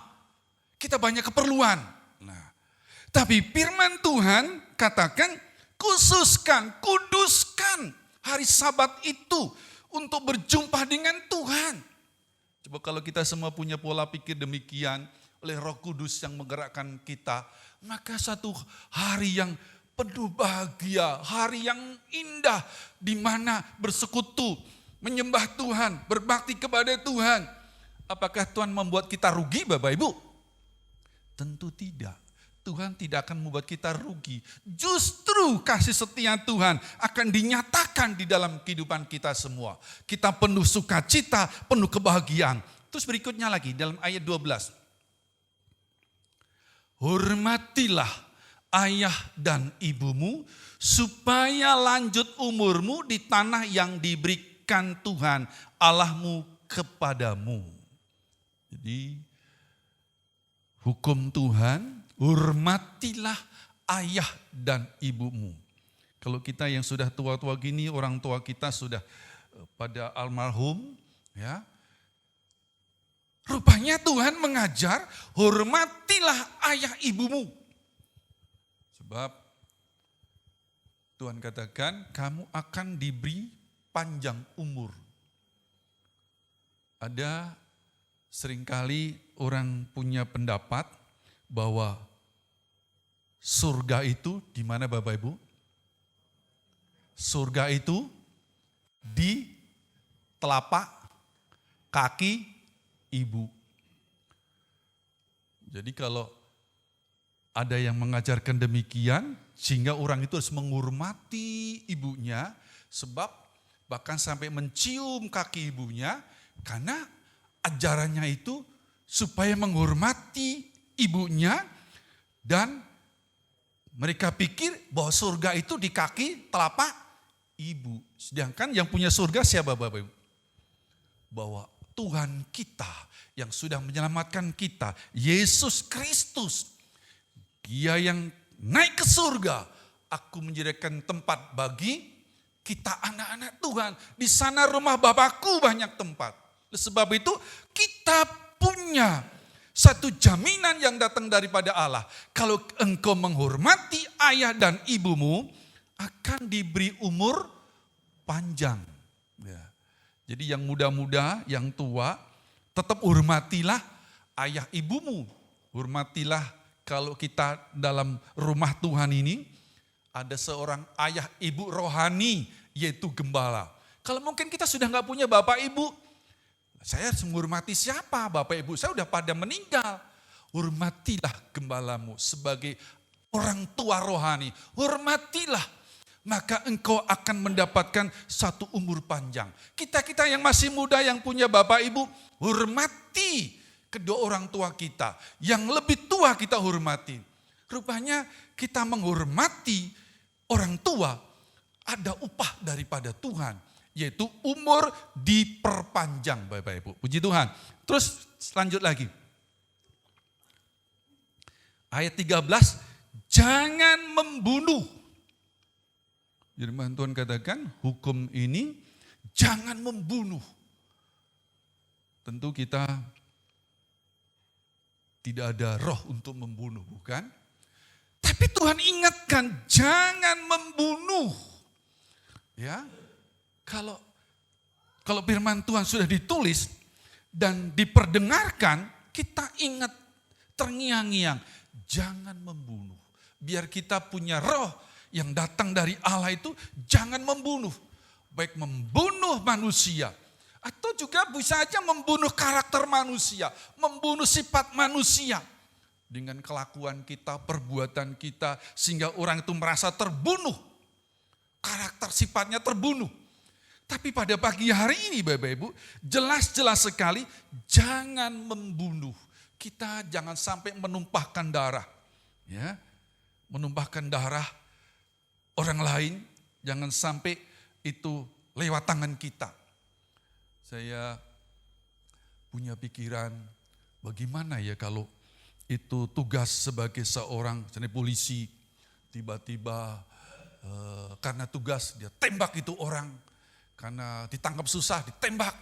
kita banyak keperluan. Nah, tapi firman Tuhan katakan, kuduskan hari Sabat itu untuk berjumpa dengan Tuhan. Coba kalau kita semua punya pola pikir demikian, oleh Roh Kudus yang menggerakkan kita, maka satu hari yang penuh bahagia, hari yang indah, di mana bersekutu, menyembah Tuhan, berbakti kepada Tuhan. Apakah Tuhan membuat kita rugi Bapak Ibu? Tentu tidak. Tuhan tidak akan membuat kita rugi. Justru kasih setia Tuhan akan dinyatakan di dalam kehidupan kita semua. Kita penuh sukacita, penuh kebahagiaan. Terus berikutnya lagi dalam ayat 12. Hormatilah ayah dan ibumu supaya lanjut umurmu di tanah yang diberikan Tuhan Allahmu kepadamu. Jadi hukum Tuhan hormatilah ayah dan ibumu. Kalau kita yang sudah tua-tua gini, orang tua kita sudah pada almarhum, ya. Rupanya Tuhan mengajar, hormatilah ayah ibumu. Sebab Tuhan katakan, kamu akan diberi panjang umur. Ada seringkali orang punya pendapat bahwa surga itu di mana Bapak Ibu? Surga itu di telapak kaki ibu. Jadi kalau ada yang mengajarkan demikian, sehingga orang itu harus menghormati ibunya, sebab bahkan sampai mencium kaki ibunya, karena ajarannya itu supaya menghormati ibunya, dan mereka pikir bahwa surga itu di kaki telapak ibu. Sedangkan yang punya surga siapa Bapak Ibu? Bahwa Tuhan kita yang sudah menyelamatkan kita, Yesus Kristus, Dia yang naik ke surga, aku menyediakan tempat bagi kita anak-anak Tuhan. Di sana rumah Bapakku banyak tempat. Sebab itu kita punya satu jaminan yang datang daripada Allah. Kalau engkau menghormati ayah dan ibumu, akan diberi umur panjang. Ya. Jadi yang muda-muda, yang tua, tetap hormatilah ayah ibumu. Hormatilah kalau kita dalam rumah Tuhan ini, ada seorang ayah ibu rohani, yaitu gembala. Kalau mungkin kita sudah nggak punya bapak ibu, saya harus menghormati siapa? Bapak ibu saya udah pada meninggal. Hormatilah gembalamu sebagai orang tua rohani. Hormatilah. Maka engkau akan mendapatkan satu umur panjang. Kita yang masih muda yang punya bapak ibu, hormati kedua orang tua kita. Yang lebih tua kita hormati. Rupanya kita menghormati orang tua, ada upah daripada Tuhan. Yaitu umur diperpanjang Bapak Ibu. Puji Tuhan. Terus lanjut lagi. Ayat 13, jangan membunuh. Firman Tuhan katakan, hukum ini jangan membunuh. Tentu kita tidak ada roh untuk membunuh, bukan? Tapi Tuhan ingatkan, jangan membunuh. Ya, kalau firman Tuhan sudah ditulis dan diperdengarkan, kita ingat terngiang-ngiang, jangan membunuh. Biar kita punya roh yang datang dari Allah itu, jangan membunuh. Baik membunuh manusia, atau juga bisa saja membunuh karakter manusia, membunuh sifat manusia. Dengan kelakuan kita, perbuatan kita, sehingga orang itu merasa terbunuh. Karakter sifatnya terbunuh. Tapi pada pagi hari ini Bapak Ibu, jelas-jelas sekali jangan membunuh. Kita jangan sampai menumpahkan darah. Ya, menumpahkan darah orang lain, jangan sampai itu lewat tangan kita. Saya punya pikiran, bagaimana ya kalau itu tugas sebagai seorang polisi, tiba-tiba karena tugas dia tembak itu orang, karena ditangkap susah ditembak.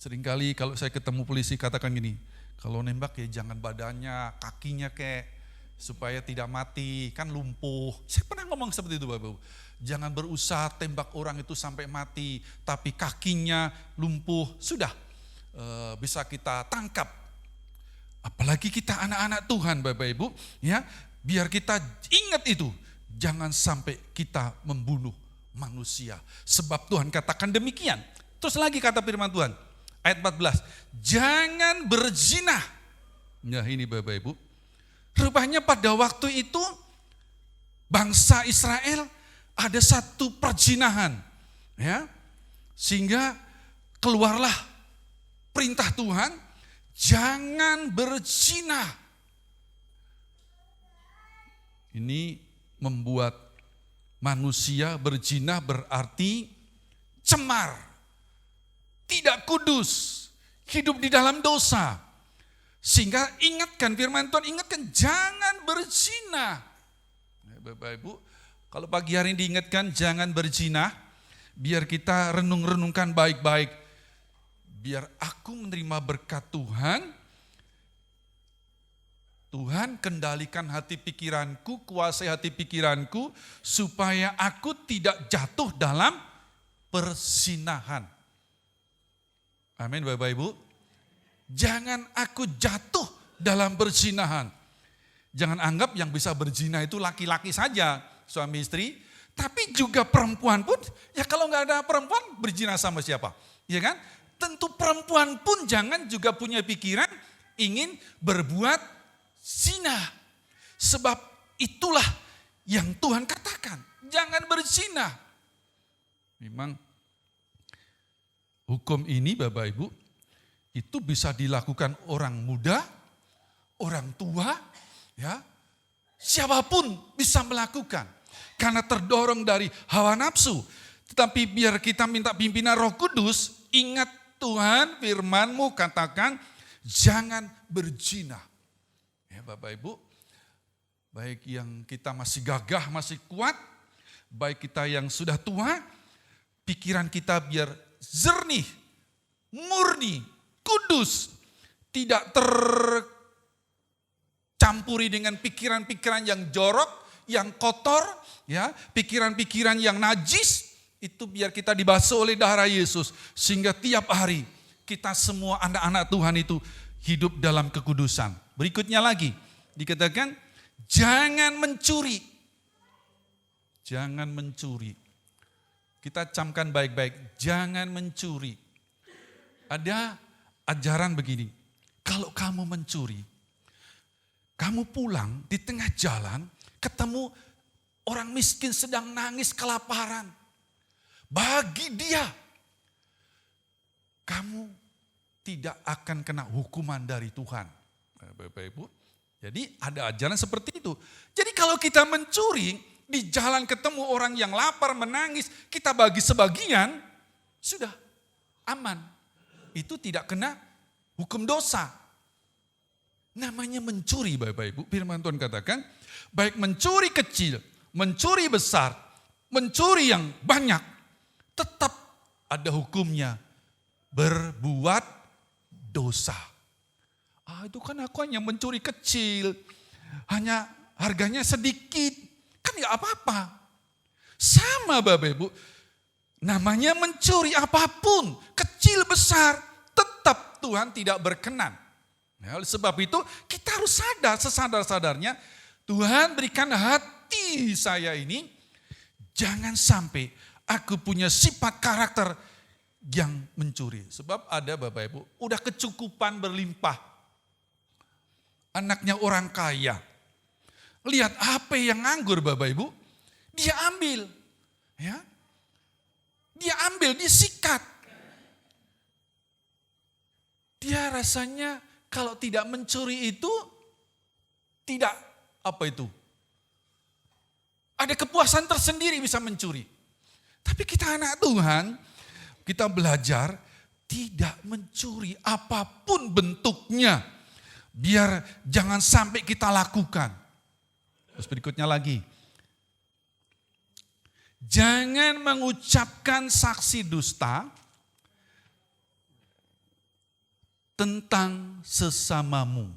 Seringkali kalau saya ketemu polisi katakan gini, kalau nembak ya jangan badannya, kakinya kayak, supaya tidak mati, kan lumpuh. Saya pernah ngomong seperti itu Bapak. Jangan berusaha tembak orang itu sampai mati, tapi kakinya lumpuh, sudah bisa kita tangkap. Apalagi kita anak-anak Tuhan Bapak Ibu, ya, biar kita ingat itu, jangan sampai kita membunuh manusia. Sebab Tuhan katakan demikian. Terus lagi kata firman Tuhan, ayat 14, jangan berzina. Nah ini Bapak Ibu, rupanya pada waktu itu bangsa Israel ada satu perzinahan, ya, sehingga keluarlah perintah Tuhan, jangan berzina. Ini membuat manusia berzina berarti cemar, tidak kudus, hidup di dalam dosa. Sehingga ingatkan firman Tuhan, ingatkan jangan berzina. Bapak Ibu, kalau pagi hari ini diingatkan jangan berzina, biar kita renung-renungkan baik-baik. Biar aku menerima berkat Tuhan, Tuhan kendalikan hati pikiranku, kuasai hati pikiranku, supaya aku tidak jatuh dalam persinahan. Amin Bapak Ibu. Jangan aku jatuh dalam perzinahan. Jangan anggap yang bisa berzina itu laki-laki saja, suami istri. Tapi juga perempuan pun, ya kalau nggak ada perempuan berzina sama siapa? Ya kan? Tentu perempuan pun jangan juga punya pikiran ingin berbuat zina. Sebab itulah yang Tuhan katakan, jangan berzina. Memang hukum ini Bapak Ibu, itu bisa dilakukan orang muda, orang tua, ya, siapapun bisa melakukan. Karena terdorong dari hawa nafsu. Tetapi biar kita minta pimpinan Roh Kudus, ingat Tuhan firman-Mu katakan, jangan berzina. Ya Bapak Ibu, baik yang kita masih gagah, masih kuat, baik kita yang sudah tua, pikiran kita biar jernih, murni, kudus, tidak tercampuri dengan pikiran-pikiran yang jorok, yang kotor, ya, pikiran-pikiran yang najis, itu biar kita dibasuh oleh darah Yesus, sehingga tiap hari kita semua anak-anak Tuhan itu hidup dalam kekudusan. Berikutnya lagi, dikatakan jangan mencuri. Jangan mencuri. Kita camkan baik-baik, jangan mencuri. Ada ajaran begini, kalau kamu mencuri, kamu pulang di tengah jalan, ketemu orang miskin sedang nangis kelaparan. Bagi dia, kamu tidak akan kena hukuman dari Tuhan. Bapak Ibu, jadi ada ajaran seperti itu. Jadi kalau kita mencuri, di jalan ketemu orang yang lapar, menangis, kita bagi sebagian, sudah aman. Itu tidak kena hukum dosa. Namanya mencuri Bapak Ibu, firman Tuhan katakan, baik mencuri kecil, mencuri besar, mencuri yang banyak, tetap ada hukumnya, berbuat dosa. Itu kan aku hanya mencuri kecil, hanya harganya sedikit, kan gak apa-apa. Sama Bapak Ibu, namanya mencuri apapun, kecil besar, tetap Tuhan tidak berkenan. Nah, oleh sebab itu kita harus sadar, sesadar-sadarnya Tuhan berikan hati saya ini, jangan sampai aku punya sifat karakter yang mencuri. Sebab ada Bapak Ibu, udah kecukupan berlimpah. Anaknya orang kaya, lihat HP yang nganggur Bapak Ibu, dia ambil. Ya, dia ambil, disikat. Dia rasanya kalau tidak mencuri itu, tidak apa itu. Ada kepuasan tersendiri bisa mencuri. Tapi kita anak Tuhan, kita belajar tidak mencuri apapun bentuknya. Biar jangan sampai kita lakukan. Terus berikutnya lagi. Jangan mengucapkan saksi dusta tentang sesamamu.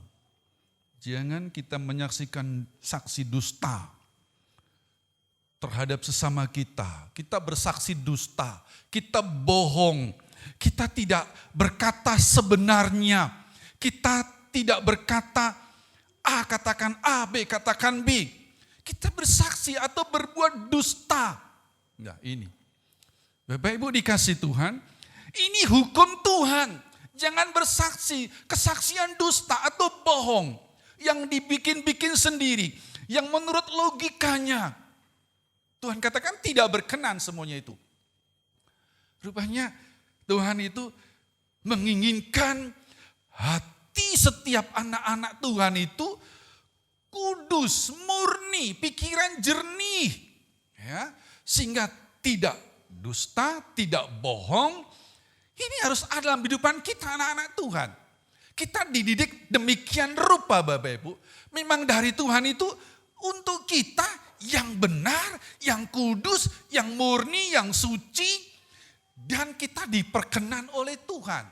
Jangan kita menyaksikan saksi dusta terhadap sesama kita. Kita bersaksi dusta, kita bohong, kita tidak berkata sebenarnya. Kita tidak berkata A katakan A, B katakan B. Kita bersaksi atau berbuat dusta. Nah ini, Bapak Ibu dikasih Tuhan, ini hukum Tuhan. Jangan bersaksi, kesaksian dusta atau bohong yang dibikin-bikin sendiri, yang menurut logikanya. Tuhan katakan tidak berkenan semuanya itu. Rupanya Tuhan itu menginginkan hati setiap anak-anak Tuhan itu kudus, murni, pikiran jernih. Ya, sehingga tidak dusta, tidak bohong. Ini harus ada dalam kehidupan kita anak-anak Tuhan. Kita dididik demikian rupa Bapak Ibu. Memang dari Tuhan itu untuk kita yang benar, yang kudus, yang murni, yang suci. Dan kita diperkenan oleh Tuhan.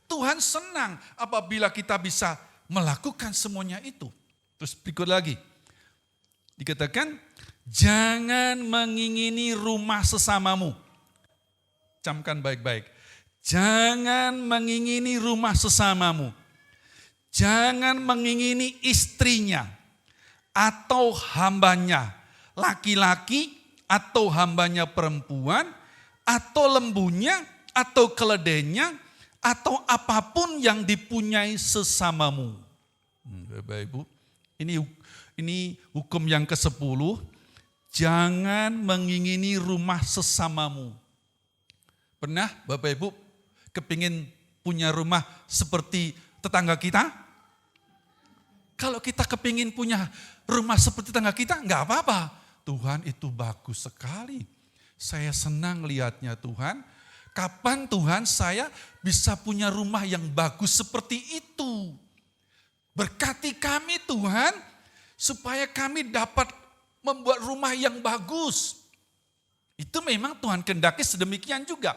Tuhan senang apabila kita bisa melakukan semuanya itu. Terus berikut lagi. Dikatakan, jangan mengingini rumah sesamamu. Camkan baik-baik. Jangan mengingini rumah sesamamu. Jangan mengingini istrinya atau hambanya, laki-laki atau hambanya perempuan, atau lembunya, atau keledainya, atau apapun yang dipunyai sesamamu. Bapak Ibu, ini hukum yang ke-10. Jangan mengingini rumah sesamamu. Pernah Bapak Ibu kepingin punya rumah seperti tetangga kita? Kalau kita kepingin punya rumah seperti tetangga kita, enggak apa-apa. Tuhan itu bagus sekali. Saya senang lihatnya Tuhan. Kapan Tuhan saya bisa punya rumah yang bagus seperti itu? Berkati kami Tuhan, supaya kami dapat membuat rumah yang bagus. Itu memang Tuhan kehendaki sedemikian juga.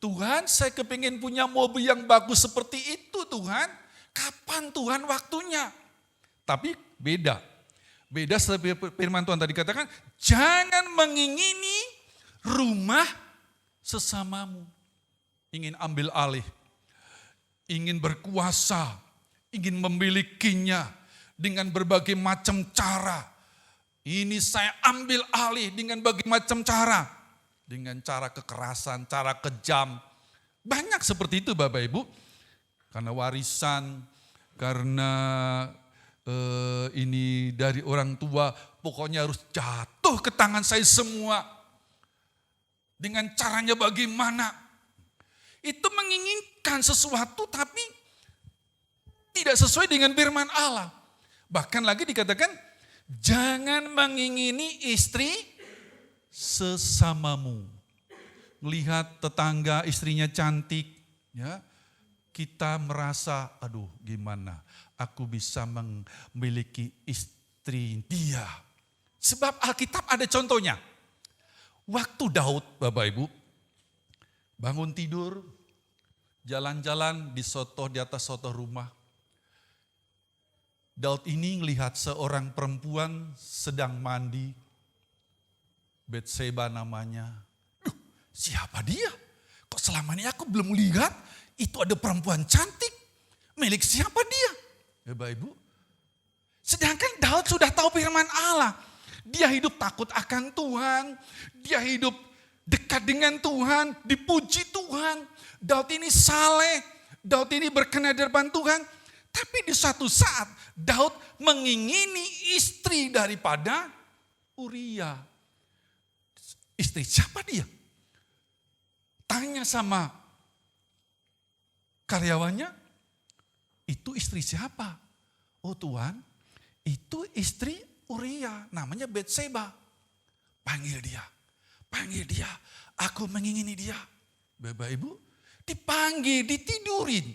Tuhan, saya kepingin punya mobil yang bagus seperti itu Tuhan. Kapan Tuhan waktunya? Tapi beda. Beda seperti firman Tuhan tadi katakan, jangan mengingini rumah sesamamu. Ingin ambil alih, ingin berkuasa, ingin memilikinya dengan berbagai macam cara. Ini saya ambil alih dengan berbagai macam cara. Dengan cara kekerasan, cara kejam. Banyak seperti itu Bapak Ibu. Karena warisan, karena ini dari orang tua, pokoknya harus jatuh ke tangan saya semua. Dengan caranya bagaimana? Itu menginginkan sesuatu tapi tidak sesuai dengan firman Allah. Bahkan lagi dikatakan, jangan mengingini istri sesamamu. Melihat tetangga istrinya cantik, ya, kita merasa, aduh gimana aku bisa memiliki istri dia. Sebab Alkitab ada contohnya. Waktu Daud, Bapak Ibu, bangun tidur, jalan-jalan di atas soto rumah. Daud ini melihat seorang perempuan sedang mandi. Betseba namanya. Siapa dia? Kok selama ini aku belum lihat itu ada perempuan cantik. Milik siapa dia? Bapak Ibu. Sedangkan Daud sudah tahu firman Allah. Dia hidup takut akan Tuhan. Dia hidup dekat dengan Tuhan. Dipuji Tuhan. Daud ini saleh. Daud ini berkenan di depan Tuhan. Tapi di suatu saat Daud mengingini istri daripada Uria. Istri siapa dia? Tanya sama karyawannya, itu istri siapa? Oh Tuhan, itu istri Uria, namanya Betseba. Panggil dia, aku mengingini dia. Bapak Ibu, dipanggil, ditidurin,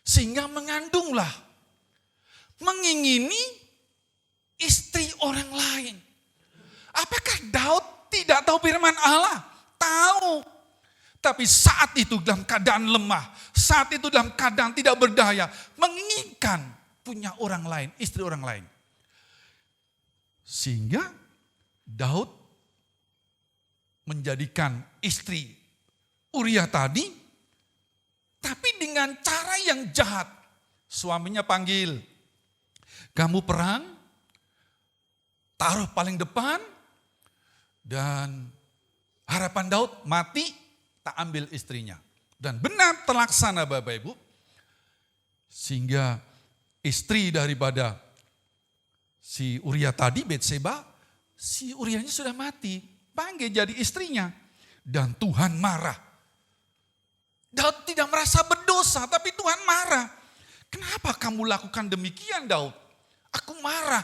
sehingga mengandunglah. Mengingini istri orang lain. Apakah Daud tidak tahu firman Allah? Tahu. Tapi saat itu dalam keadaan lemah, saat itu dalam keadaan tidak berdaya, menginginkan punya orang lain, istri orang lain. Sehingga Daud menjadikan istri Uria tadi, tapi dengan cara yang jahat. Suaminya panggil, kamu perang, taruh paling depan, dan harapan Daud mati, tak ambil istrinya. Dan benar terlaksana Bapak Ibu. Sehingga istri daripada si Uria tadi, Betseba, si Urianya sudah mati. Panggil jadi istrinya. Dan Tuhan marah. Daud tidak merasa berdosa, tapi Tuhan marah. Kenapa kamu lakukan demikian Daud? Aku marah.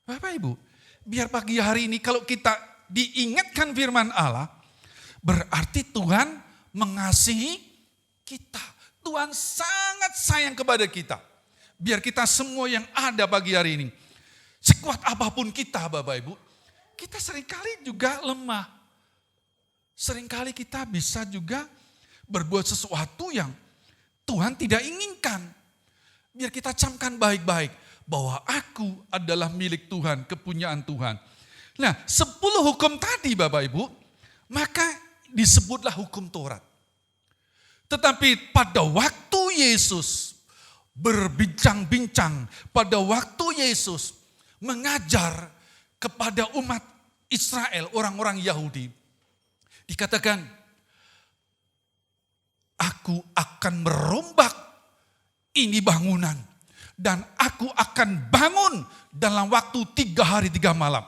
Bapak Ibu, biar pagi hari ini kalau kita diingatkan firman Allah, berarti Tuhan mengasihi kita. Tuhan sangat sangat sayang kepada kita. Biar kita semua yang ada pagi hari ini, sekuat apapun kita Bapak Ibu, kita seringkali juga lemah. Seringkali kita bisa juga berbuat sesuatu yang Tuhan tidak inginkan. Biar kita camkan baik-baik bahwa aku adalah milik Tuhan, kepunyaan Tuhan. Nah, 10 hukum tadi Bapak Ibu, maka disebutlah hukum Taurat. Tetapi pada waktu Yesus berbincang-bincang, pada waktu Yesus mengajar kepada umat Israel, orang-orang Yahudi, dikatakan, aku akan merombak ini bangunan dan aku akan bangun dalam waktu 3 hari 3 malam.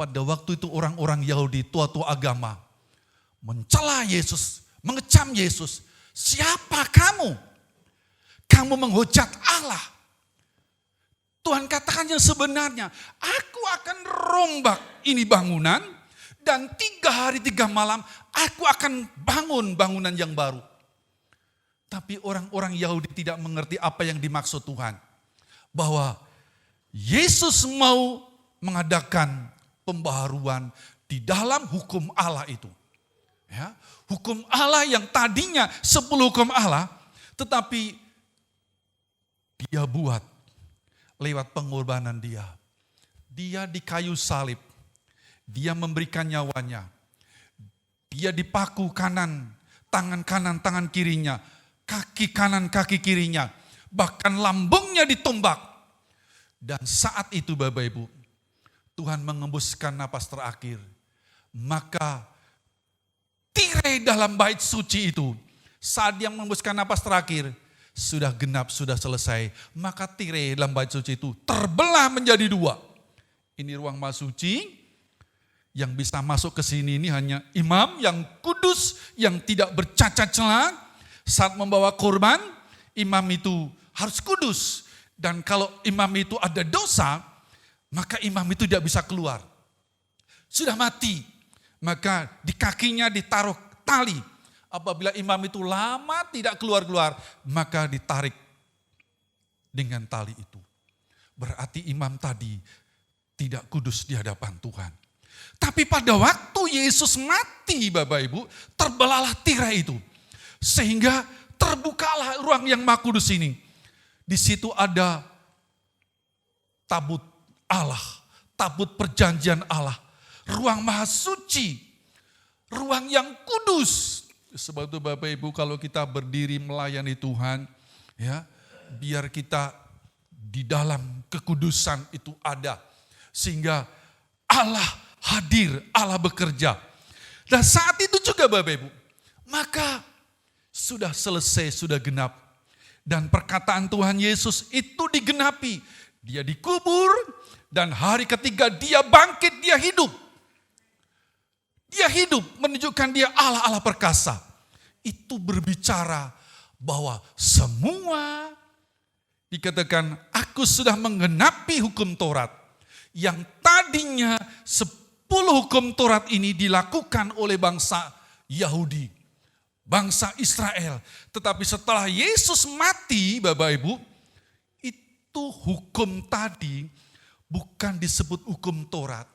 Pada waktu itu orang-orang Yahudi, tua-tua agama, mencela Yesus, mengecam Yesus. Siapa kamu? Kamu menghujat Allah. Tuhan katakan yang sebenarnya, aku akan rombak ini bangunan dan 3 hari 3 malam aku akan bangun bangunan yang baru. Tapi orang-orang Yahudi tidak mengerti apa yang dimaksud Tuhan. Bahwa Yesus mau mengadakan pembaharuan di dalam hukum Allah itu. Ya, hukum Allah yang tadinya 10 hukum Allah, tetapi dia buat lewat pengorbanan dia. Dia di kayu salib, dia memberikan nyawanya. Dia dipaku kanan, tangan kirinya, kaki kanan, kaki kirinya. Bahkan lambungnya ditombak. Dan saat itu Bapak Ibu, Tuhan mengembuskan napas terakhir. Maka tirai dalam bait suci itu, saat dia mengembuskan napas terakhir, sudah genap, sudah selesai. Maka tirai dalam bait suci itu terbelah menjadi 2. Ini ruang maha suci, yang bisa masuk ke sini ini hanya imam yang kudus, yang tidak bercacat celah. Saat membawa korban, imam itu harus kudus. Dan kalau imam itu ada dosa, maka imam itu tidak bisa keluar. Sudah mati, maka di kakinya ditaruh tali. Apabila imam itu lama tidak keluar-keluar, maka ditarik dengan tali itu. Berarti imam tadi tidak kudus di hadapan Tuhan. Tapi pada waktu Yesus mati Bapak Ibu, terbelahlah tirai itu. Sehingga terbukalah ruang yang maha kudus ini. Di situ ada tabut Allah, tabut perjanjian Allah, ruang maha suci, ruang yang kudus. Sebab itu Bapak Ibu, kalau kita berdiri melayani Tuhan, ya, biar kita di dalam kekudusan itu ada. Sehingga Allah hadir, Allah bekerja. Dan saat itu juga Bapak Ibu, maka sudah selesai, sudah genap. Dan perkataan Tuhan Yesus itu digenapi. Dia dikubur dan hari ketiga dia bangkit, dia hidup. Dia hidup, menunjukkan dia Allah perkasa. Itu berbicara bahwa semua dikatakan aku sudah menggenapi hukum Taurat. Yang tadinya 10 hukum Taurat ini dilakukan oleh bangsa Yahudi, bangsa Israel. Tetapi setelah Yesus mati Bapak Ibu, itu hukum tadi bukan disebut hukum Taurat.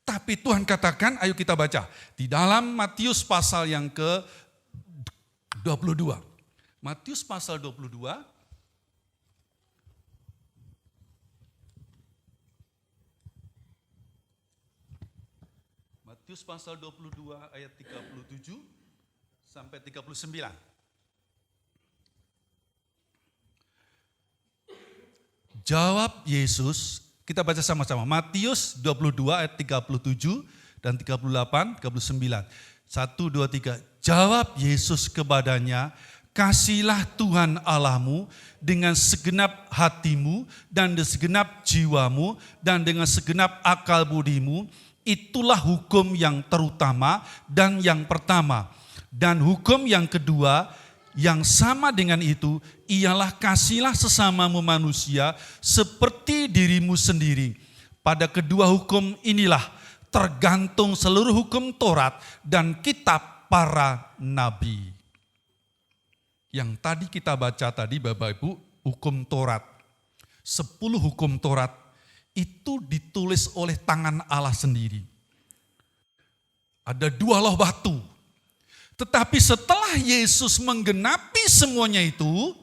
Tapi Tuhan katakan, ayo kita baca. Di dalam Matius pasal yang ke-22. Matius pasal 22. Matius pasal 22 ayat 37 sampai 39. Jawab Yesus, kita baca sama-sama. Matius 22 ayat 37 dan 38, 39. 1, 2, 3. Jawab Yesus kepadanya, kasihlah Tuhan Allahmu dengan segenap hatimu dan dengan segenap jiwamu dan dengan segenap akal budimu. Itulah hukum yang terutama dan yang pertama. Dan hukum yang kedua yang sama dengan itu ialah kasihlah sesamamu manusia seperti dirimu sendiri. Pada kedua hukum inilah tergantung seluruh hukum Taurat dan kitab para nabi. Yang tadi kita baca tadi Bapak Ibu, hukum Taurat. 10 hukum Taurat itu ditulis oleh tangan Allah sendiri. Ada 2 loh batu. Tetapi setelah Yesus menggenapi semuanya itu,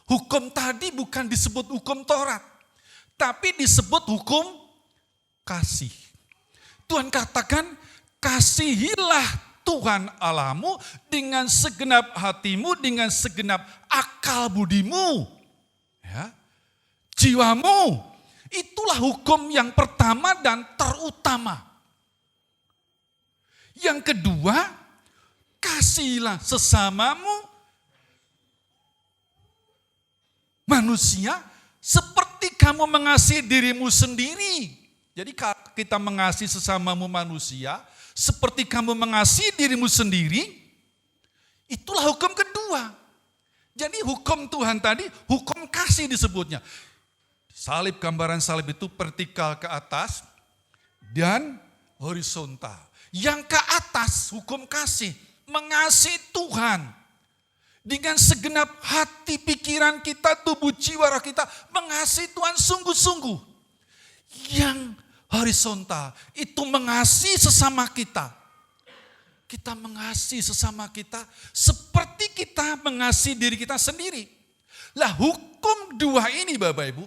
hukum tadi bukan disebut hukum Taurat, tapi disebut hukum kasih. Tuhan katakan, kasihilah Tuhan Allahmu dengan segenap hatimu, dengan segenap akal budimu, ya, jiwamu. Itulah hukum yang pertama dan terutama. Yang kedua, kasihilah sesamamu manusia seperti kamu mengasihi dirimu sendiri. Jadi kita mengasihi sesamamu manusia seperti kamu mengasihi dirimu sendiri, itulah hukum kedua. Jadi hukum Tuhan tadi, hukum kasih disebutnya. Salib, gambaran salib itu vertikal ke atas dan horizontal. Yang ke atas, hukum kasih, mengasihi Tuhan. Dengan segenap hati, pikiran kita, tubuh, jiwa, roh kita, mengasihi Tuhan sungguh-sungguh. Yang horizontal itu mengasihi sesama kita. Kita mengasihi sesama kita seperti kita mengasihi diri kita sendiri. Lah hukum 2 ini Bapak Ibu,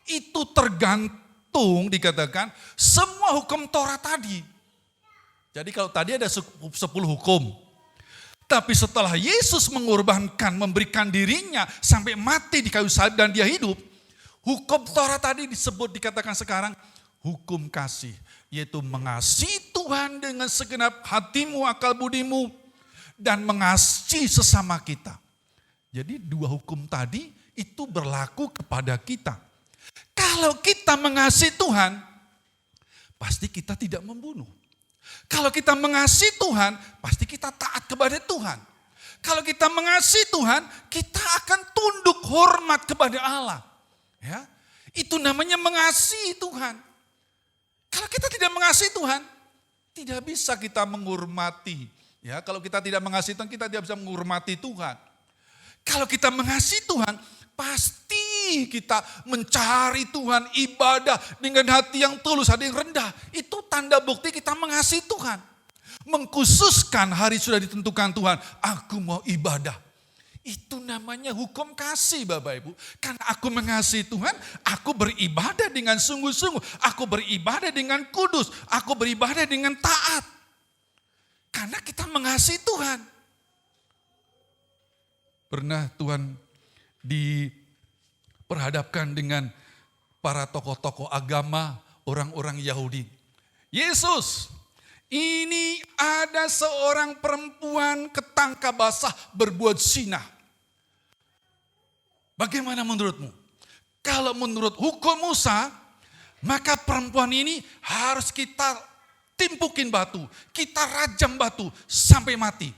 itu tergantung dikatakan semua hukum Taurat tadi. Jadi kalau tadi ada 10 hukum. Tapi setelah Yesus mengorbankan, memberikan dirinya sampai mati di kayu salib dan dia hidup, hukum Taurat tadi dikatakan sekarang hukum kasih, yaitu mengasihi Tuhan dengan segenap hatimu, akal budimu, dan mengasihi sesama kita. Jadi 2 hukum tadi itu berlaku kepada kita. Kalau kita mengasihi Tuhan, pasti kita tidak membunuh. Kalau kita mengasihi Tuhan, pasti kita taat kepada Tuhan. Kalau kita mengasihi Tuhan, kita akan tunduk hormat kepada Allah. Ya, itu namanya mengasihi Tuhan. Kalau kita tidak mengasihi Tuhan, tidak bisa kita menghormati. Ya, kalau kita tidak mengasihi Tuhan, kita tidak bisa menghormati Tuhan. Kalau kita mengasihi Tuhan, pasti kita mencari Tuhan, ibadah dengan hati yang tulus, hati yang rendah. Itu tanda bukti kita mengasihi Tuhan. Mengkhususkan hari sudah ditentukan Tuhan, aku mau ibadah. Itu namanya hukum kasih Bapak Ibu. Karena aku mengasihi Tuhan, aku beribadah dengan sungguh-sungguh. Aku beribadah dengan kudus. Aku beribadah dengan taat. Karena kita mengasihi Tuhan. Pernah Tuhan diperhadapkan dengan para tokoh-tokoh agama, orang-orang Yahudi. Yesus, ini ada seorang perempuan ketangkap basah berbuat zina. Bagaimana menurutmu? Kalau menurut hukum Musa, maka perempuan ini harus kita timpukin batu, kita rajam batu sampai mati.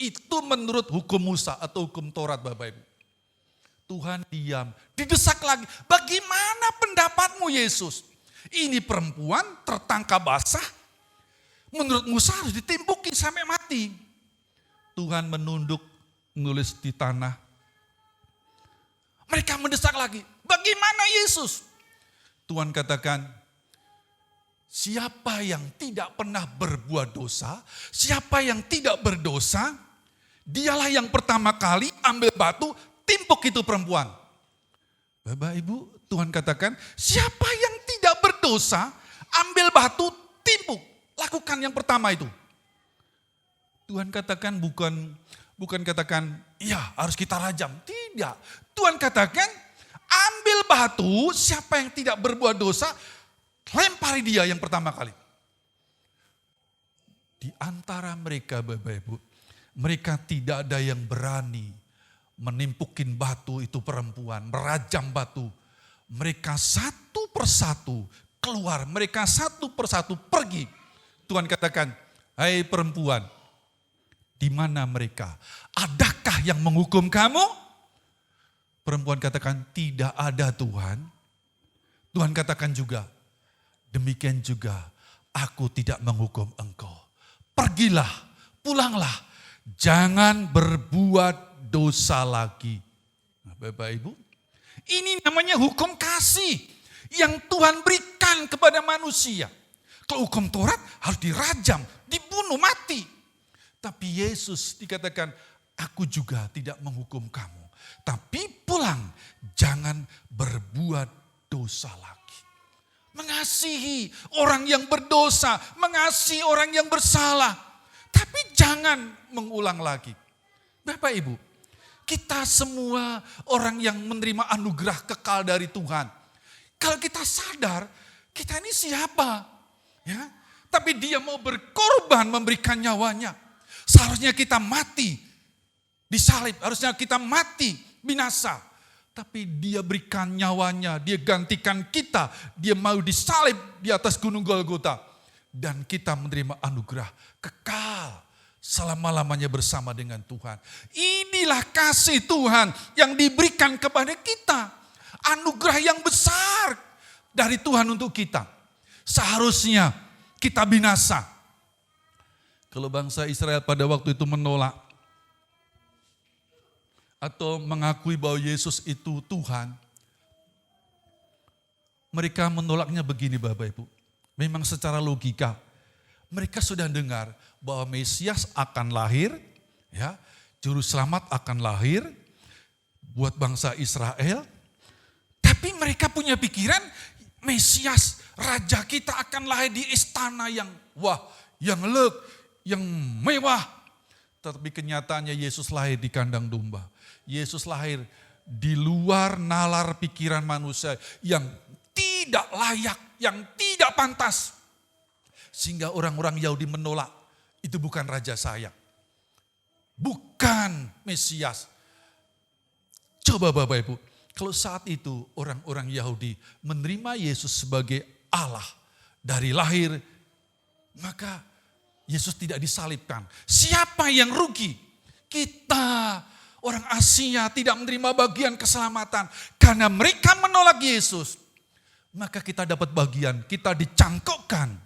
Itu menurut hukum Musa atau hukum Taurat Bapak Ibu. Tuhan diam, didesak lagi. Bagaimana pendapatmu Yesus? Ini perempuan tertangkap basah, menurut Musa harus ditimpukin sampai mati. Tuhan menunduk, nulis di tanah. Mereka mendesak lagi, bagaimana Yesus? Tuhan katakan, siapa yang tidak pernah berbuat dosa, siapa yang tidak berdosa, dialah yang pertama kali ambil batu, timpuk itu perempuan. Bapak Ibu, Tuhan katakan, siapa yang tidak berdosa, ambil batu, timpuk. Lakukan yang pertama itu. Tuhan katakan bukan katakan, iya harus kita rajam. Tidak. Tuhan katakan, ambil batu, siapa yang tidak berbuat dosa, lempari dia yang pertama kali. Di antara mereka Bapak Ibu, mereka tidak ada yang berani menimpukin batu itu perempuan, merajam batu. Mereka satu persatu keluar, mereka satu persatu pergi. Tuhan katakan, hai perempuan, di mana mereka? Adakah yang menghukum kamu? Perempuan katakan, tidak ada Tuhan. Tuhan katakan juga, demikian juga aku tidak menghukum engkau. Pergilah, pulanglah, Jangan berbuat dosa lagi. Nah, Bapak Ibu, ini namanya hukum kasih yang Tuhan berikan kepada manusia. Kalau hukum Taurat harus dirajam, dibunuh, mati. Tapi Yesus dikatakan, aku juga tidak menghukum kamu. Tapi pulang, jangan berbuat dosa lagi. Mengasihi orang yang berdosa, mengasihi orang yang bersalah. Tapi jangan mengulang lagi. Bapak Ibu, kita semua orang yang menerima anugerah kekal dari Tuhan. Kalau kita sadar, kita ini siapa? Ya, tapi dia mau berkorban memberikan nyawanya. Seharusnya kita mati, disalib, harusnya kita mati, binasa. Tapi dia berikan nyawanya, dia gantikan kita. Dia mau disalib di atas gunung Golgota. Dan kita menerima anugerah kekal selama-lamanya bersama dengan Tuhan. Inilah kasih Tuhan yang diberikan kepada kita. Anugerah yang besar dari Tuhan untuk kita. Seharusnya kita binasa. Kalau bangsa Israel pada waktu itu menolak atau mengakui bahwa Yesus itu Tuhan, mereka menolaknya begini Bapak Ibu. Memang secara logika, mereka sudah dengar bahwa Mesias akan lahir, ya, Juru Selamat akan lahir buat bangsa Israel. Tapi mereka punya pikiran, Mesias, Raja kita akan lahir di istana yang wah, yang yang mewah. Tetapi kenyataannya Yesus lahir di kandang domba. Yesus lahir di luar nalar pikiran manusia yang tidak layak, yang tidak pantas. Sehingga orang-orang Yahudi menolak, itu bukan Raja saya. Bukan Mesias. Coba Bapak Ibu, kalau saat itu orang-orang Yahudi menerima Yesus sebagai Allah dari lahir, maka Yesus tidak disalibkan. Siapa yang rugi? Kita, orang Asia, tidak menerima bagian keselamatan. Karena mereka menolak Yesus, maka kita dapat bagian, kita dicangkokkan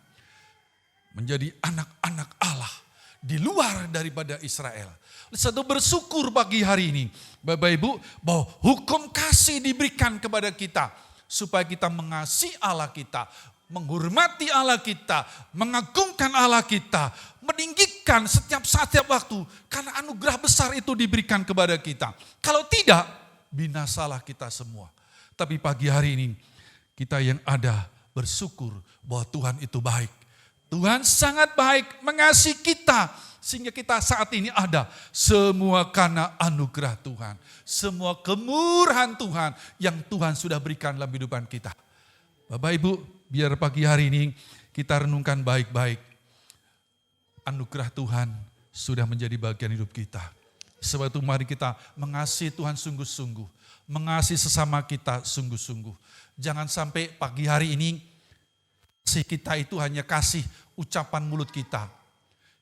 menjadi anak-anak Allah di luar daripada Israel. Satu bersyukur pagi hari ini, Bapak Ibu, bahwa hukum kasih diberikan kepada kita supaya kita mengasihi Allah kita, menghormati Allah kita, mengagungkan Allah kita, meninggikan setiap saat, setiap waktu, karena anugerah besar itu diberikan kepada kita. Kalau tidak, binasalah kita semua. Tapi pagi hari ini, kita yang ada bersyukur bahwa Tuhan itu baik. Tuhan sangat baik, mengasihi kita, sehingga kita saat ini ada. Semua karena anugerah Tuhan. Semua kemurahan Tuhan yang Tuhan sudah berikan dalam kehidupan kita. Bapak Ibu, biar pagi hari ini kita renungkan baik-baik. Anugerah Tuhan sudah menjadi bagian hidup kita. Sebab itu mari kita mengasihi Tuhan sungguh-sungguh. Mengasihi sesama kita sungguh-sungguh. Jangan sampai pagi hari ini kasih kita itu hanya kasih ucapan mulut kita.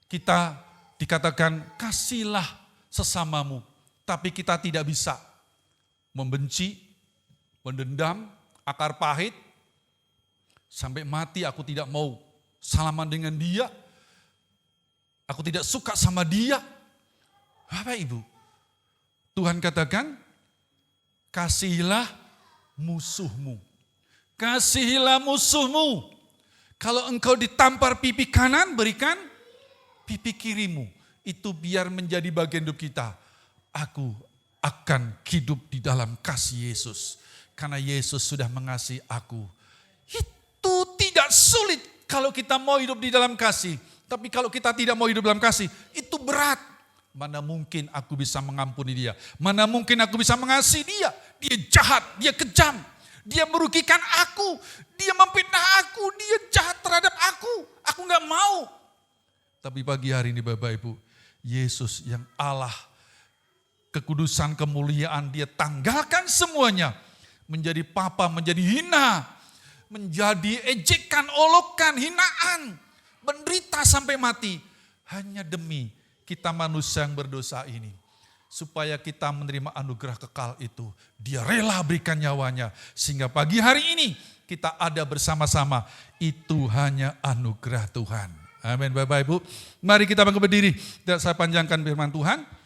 Kita dikatakan kasihlah sesamamu. Tapi kita tidak bisa membenci, mendendam, akar pahit. Sampai mati aku tidak mau salaman dengan dia. Aku tidak suka sama dia. Bapak Ibu, Tuhan katakan, kasihilah musuhmu. Kasihilah musuhmu. Kalau engkau ditampar pipi kanan, berikan pipi kirimu. Itu biar menjadi bagian hidup kita. Aku akan hidup di dalam kasih Yesus. Karena Yesus sudah mengasihi aku. Itu tidak sulit kalau kita mau hidup di dalam kasih. Tapi kalau kita tidak mau hidup dalam kasih, itu berat. Mana mungkin aku bisa mengampuni dia. Mana mungkin aku bisa mengasihi dia. Dia jahat, dia kejam. Dia merugikan aku, dia memfitnah aku, dia jahat terhadap aku. Aku gak mau. Tapi pagi hari ini Bapak Ibu, Yesus yang Allah, kekudusan, kemuliaan, dia tanggalkan semuanya. Menjadi papa, menjadi hina, menjadi ejekan, olokan, hinaan, menderita sampai mati. Hanya demi kita manusia yang berdosa ini. Supaya kita menerima anugerah kekal itu. Dia rela berikan nyawanya. Sehingga pagi hari ini kita ada bersama-sama. Itu hanya anugerah Tuhan. Amin. Bapak Ibu, mari kita bangkit berdiri. Tidak saya panjangkan firman Tuhan.